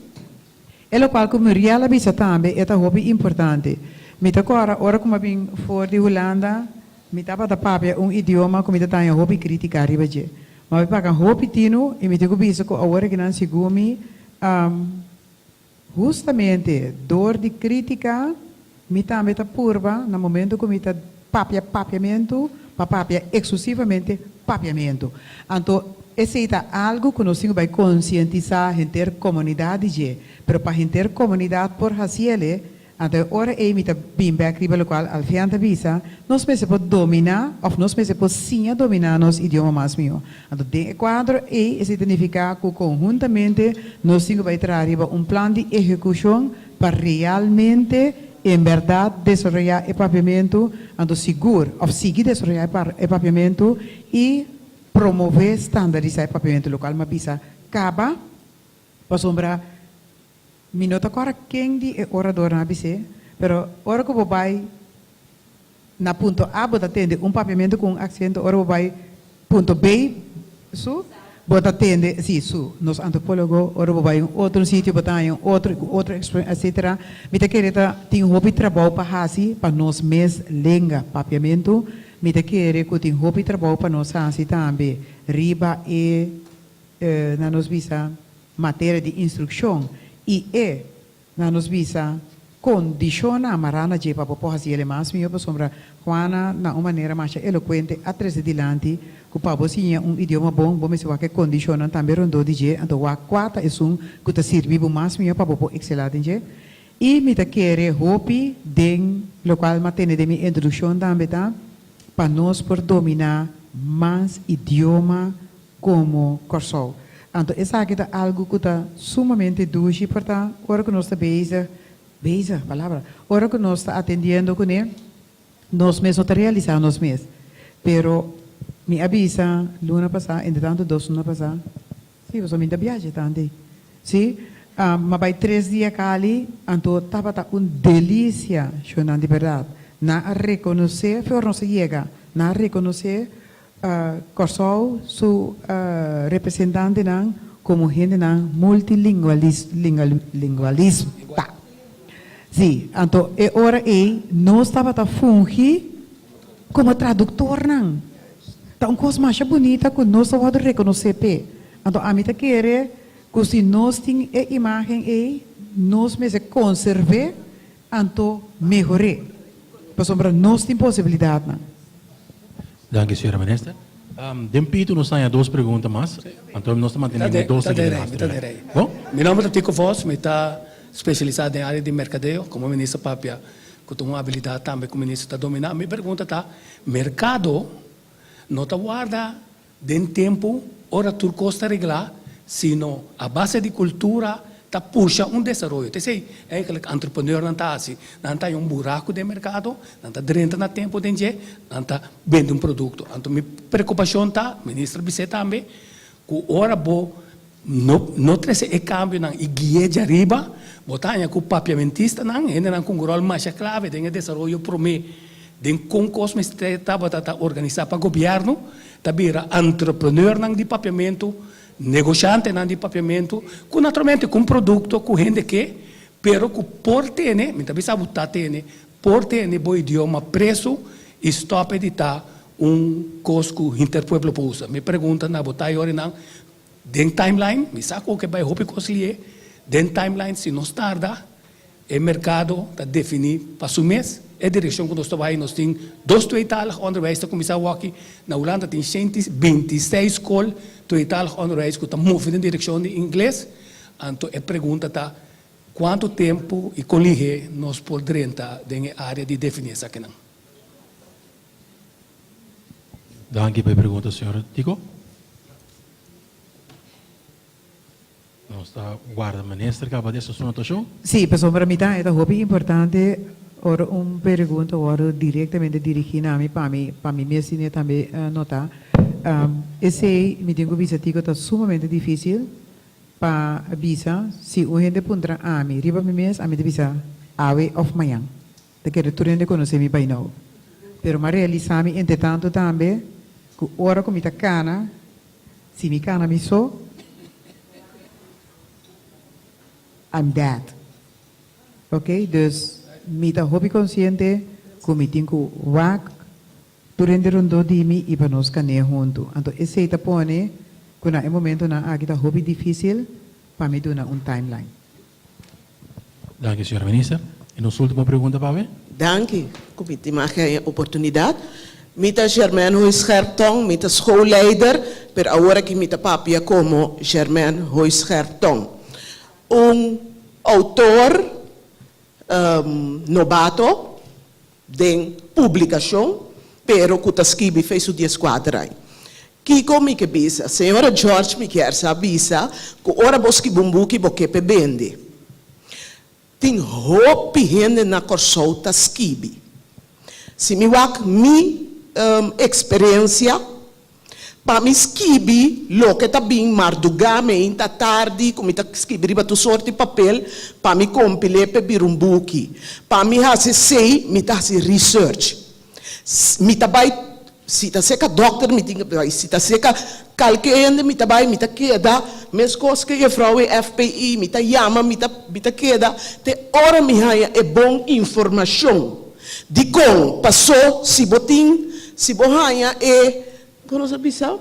É o qual que Muriel avisa também é um hobby importante. Me está agora, hora como vim fora de Holanda, me está para papia idioma que me está aí hobby criticar ribaje. Mas para o hobby tino e me tenho visto que agora que não seguro me justamente dor de crítica me também está purva no momento que me está papiamento, papia exclusivamente papiamento. Então esse é algo que nós temos que conscientizar a gente comunidade, mas para a gente comunidade por fazer então ora me está bem back o qual al fianta visa nós podemos dominar ou nós podemos sim dominar nos idioma mais meu. Então de quadro esse significa que conjuntamente nós temos que trazer plano de execução para realmente em verdade desenvolver o papiamento, então seguro ou seguir desenvolver o papiamento e promover standardizar o papiamento local, mas bisa acaba para sombra minuto agora quem de orador na ABC, pero ora que vou vai na ponto A bota atende papiamento com acento, ora vou vai ponto B, su bota atende, sim, su, nos antropólogo, ora vou vai outro sítio, bota outro etc. Me te querer tem hobby trabalho para hasi para nós mes língua papiamento, me te querer que tem hobby trabalho para nós hasi também riba na nos visa matéria de instrução. E na nos visa condiciona a marana je para poder fazer ele mais melhor para sombra Juana na uma maneira mais eloquente atrás de dilante que para você idioma bom bom se vai que condiciona também rondo de je então o quarta é que te serve mais melhor para poder excelente je e me te querer hopi den local matene de minha introdução também tá para nós por dominar mais idioma como Corsol. Então, essa aqui é algo que está sumamente duro, portanto, agora que nós estamos palavra, agora que nós estamos atendendo com ele, nós mesmos estamos realizando nós mesmos. Pero, me avisa, luna passada, entretanto, 2 lunas passadas, sim, você me dá viagem também. Sim, mas vai 3 dias ali, então, estava uma delícia, chorando de verdade. Na reconhecer, foi não se chega, na reconhecer, Corsol, su representante nan, como gente nan multilingualismo. Sim, então, é hora nós estava a fungir como tradutor nan. Então, coisa mais bonita que nós vamos reconhecer. Então, a mim tá querer que se nós temos a imagem nós mesmos conservar, então melhorar. Para nós temos possibilidade nan. Dank u, senhora minister. Dempito, nós temos 2 perguntas mais. Então, nós estamos mantendo 2 perguntas. Bom, meu nome é Tico Voss, eu estou especializado em área de mercadeo, como ministro Papia, que tem uma habilidade também como ministro está dominando. Minha pergunta está, mercado não está guarda de tempo, ora tu costa reglar, sino a base de cultura tá puxa desenvolvimento. Te sei, é aquele entrepreneur não está assim, não está em buraco de mercado, não está dentro do tempo de gente, não está vendendo produto. Então, minha preocupação está, ministro Bissé também, que ora não trouxe o câmbio na guia de arriba, botar com o papiamentista não, ainda não com o rol mais clave de desenvolvimento para mim, de concurso mas estava organizado para o governo, também entrepreneur não de papiamento, negociante não de papiamento, com naturalmente com produto, com gente que, pero com por ter, me também sabe por ter bom idioma preço, stop de estar custo interpueblo pousa. Me pergunta na botai ora não, den timeline, me saco que vai roupa conciliar, den timeline se nós tarda, o mercado está definir para o mês, é a direção que nós estamos nós temos 2 tweetalig onderwijs, está começando aqui, na Holanda tem 26 escolas, tweetalig onderwijs, que está movendo em direção de inglês, então a pergunta está, quanto tempo e colige nós podemos estar na área de definir essa questão? Dank u bij pergunta, senhora Tico. Nossa guarda-ministra, acaba dessa sua anotação? Sim, pessoal, para mim é importante ora pergunta ora diretamente dirigida a mim para mim mesmo também notar. Esse me tenho visa tico está sumamente difícil para visa se o gente pondrá a mim riba mes a mim de visa awe of manhã. De que retorno de conhecer me by now. Pero mas realizar me entretanto também que ora como está cana se me cana me so I'm that. Ok? Dus, mita hobby consciente, kumiting ko wak, durante rondo di mi iba nos kane junto. Anto, esse ita pone, kuna e momento na agita hobby difícil, para me dona timeline. Dank u, senhora minister. E nossa última pergunta, Pabe? Dank u. Comité mag je oportunidade. Mita Germain Huisgertong, mita schoolleider, per agora que mita papia como Germain Huisgertong. Autor novato de publicação, pero que escreve fez o 10 quadrai. Kiko me que bisa, senhora George me quer sabisa, que ora bosque bumbuki boque bende. Tem hopi gente na corsolta skibi. Se me wak experiência, para me skibi, lo que tá bem mardugame, tá tarde, como tá skibi riba tu sorte papel, para me compile pe birumbuki. Para me hace sei, me tá se research. Me tá vai, se tá seca doctor, me tinha vai, se tá seca calqueende, me tá vai, me tá queda, mes coisas que a frau FPI, me tá yama, me tá queda, te ora me haia é bom informação. De como passou, se botin, se bohanha é como você pensa?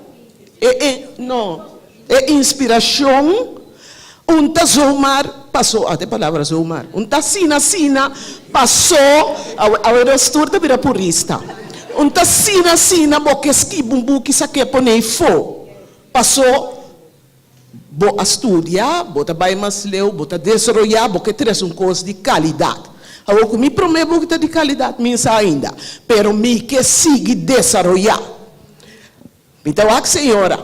É inspiração, tasomar passou, até palavras Omar, sina, passou, a restaurante vira purista. Sina, porque esquibumbu que saque ponei fo. Passou, bo estudar, bota vai mais leu, bota desenvolver, porque traz coisa de qualidade. Eu comi prometo que tá de qualidade, minha ainda, pero me que sigue desenvolver. Então, a senhora,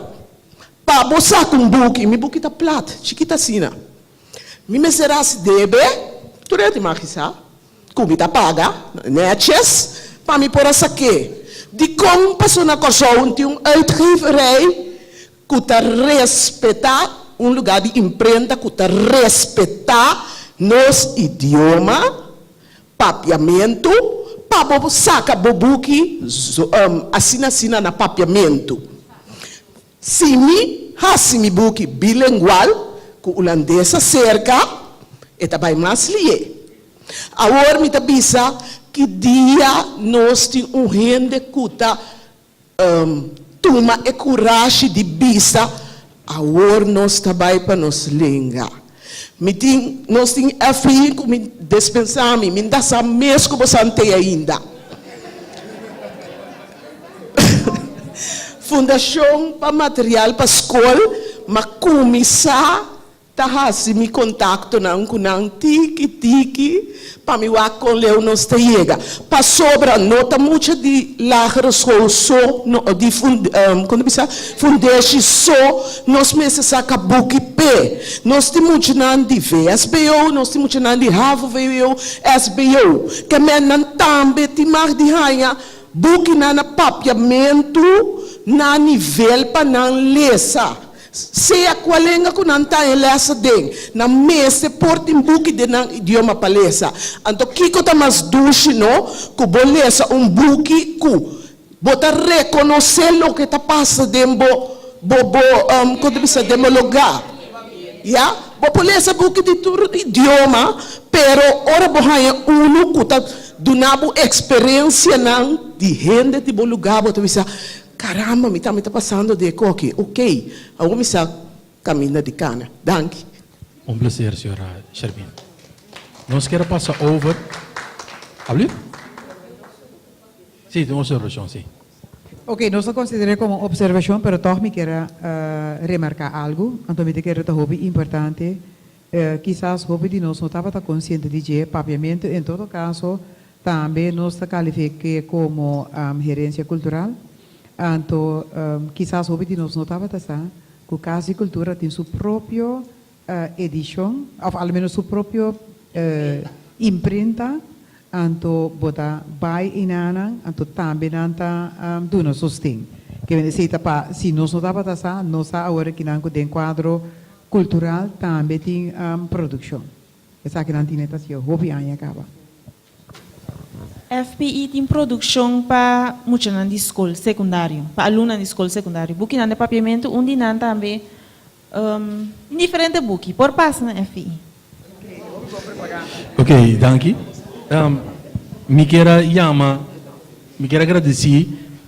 para você com buque, me buque tá plata, chiquita sina. Me será se deve, tu é de magisa, como tá paga, netjes, para me por essa que, de como passou na corção, tem uitgeverij, que tá respeitar lugar de imprenta, que tá respeitar nos idioma, papiamento, para saca bobuki, assina na papiamento. Simi, hasimi buki bilingual, com holandesa cerca, e também mais lie. Agora me tabisa que dia nós temos gente que está toma e coragem de bisa, agora nós também para nos língua. Nós temos a fim que me dispensar, me dá essa mesmo que você tem ainda. Fundação para material para escola, mas começar a me contato com nang tiki para me ver com leu nos te chega. Para sobra nota muito de lager school so de fundação so nós meses saca buki p. Nós temos muito nan de VSBO, nós temos muito nan de HVO, SBO. Que menan tambe ti mag de raia buki na papiamento na nível para nan lesa. Se a qualenga que não está em lessa den, na mesa porta em buque de não idioma palesa. Então kiko tá mais duche no, que bolesa buque que bota reconhecer o que tá passa dembo quando bisa demo lugar. Ya, bo bolesa buque de todo idioma, pero ora bohaya que tá donando experiência não de gente de bo lugar, bota bisa caramba, me está passando de coque. Ok, agora me está caminhando de cana. Dank. Prazer, senhora Sherbin. Nós queremos passar over. Hablo? Sim, tem uma observação, sim. Ok, nós consideramos como observação, pero toch me quero remarcar algo. Então, me quero te hobby importante. Quizás hobby de nós não estava consciente de que papiamento, em todo caso, também nós qualifica como gerência cultural. Então, quizás houve de nós notava que a Casa de Cultura tem sua própria edição, ou ao menos sua própria imprenta, então, bota vai e nana, então também nanta duna sustém. Que se nós notava que nós agora que não tem quadro cultural, também tem produção. Essa que não tem netação, houve aí acaba. FPI tem produção para muitos na escola secundária, para alunos na escola secundária. Buki na papiamento, onde não também diferente buki, por passo na FPI. Ok, danke. Me quero agradecer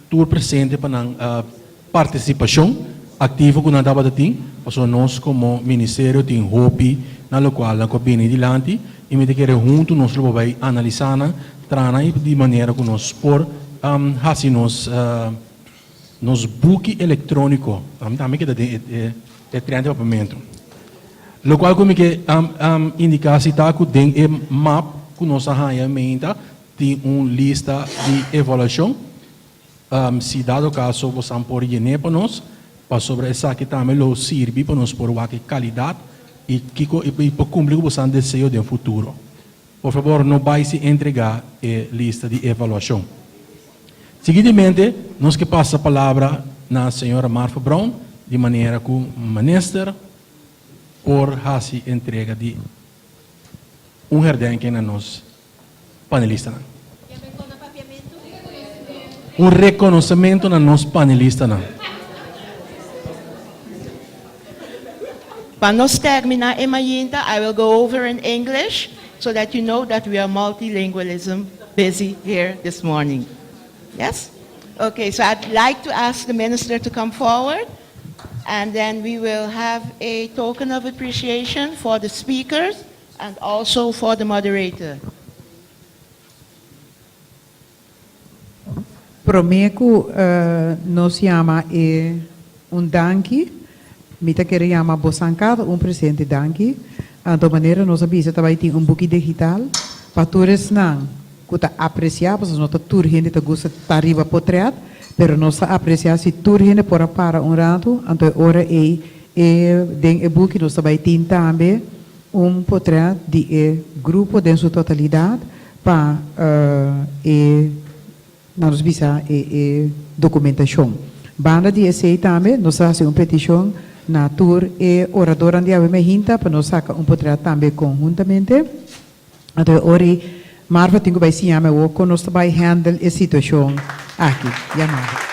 todo presente para a participação ativa que nós dava tem, porque nós como ministério tem hobby na qual nós vamos adiante e me quero junto nós vamos analisar trana de maneira que nós por assim nos book eletrônico também que é treino de papiamento. Lo qual como que indica se tá que tem map que nós arranhamenta tem lista de avaliação se dado caso você pode gerar para nós para sobre essa que também lo serve para nós por uma qualidade e para cumprir o seu desejo de futuro. Por favor, não vai se entregar a lista de avaliação. Seguidamente, nós que passa a palavra na senhora Marfa Brown, de maneira que o ministro por fazer entrega de herdenking a nós panelistas. Reconhecimento a nós panelistas. Para nós terminar, I will go over in English, so that you know that we are multilingualism busy here this morning. Yes? Okay, so I'd like to ask the minister to come forward, and then we will have a token of appreciation for the speakers and also for the moderator. Promeco nos llama un danki, mita que llama bosancado un presente danki, de maneira nós avisa também tem book digital para todos não que apreciar, porque nós tour gente que gosta de arriba potreat, pero nós apreciar se tour gente para rato, então ora den book nós também tem também potreat de grupo em sua totalidade para nós bisa documentação. Banda de esse também nós fazemos petição na tour orador andi ave me hinta para nós sacar potreat também conjuntamente. Então ori Marva tenho vai se chama o conosco vai handle a situação aqui. Yamada.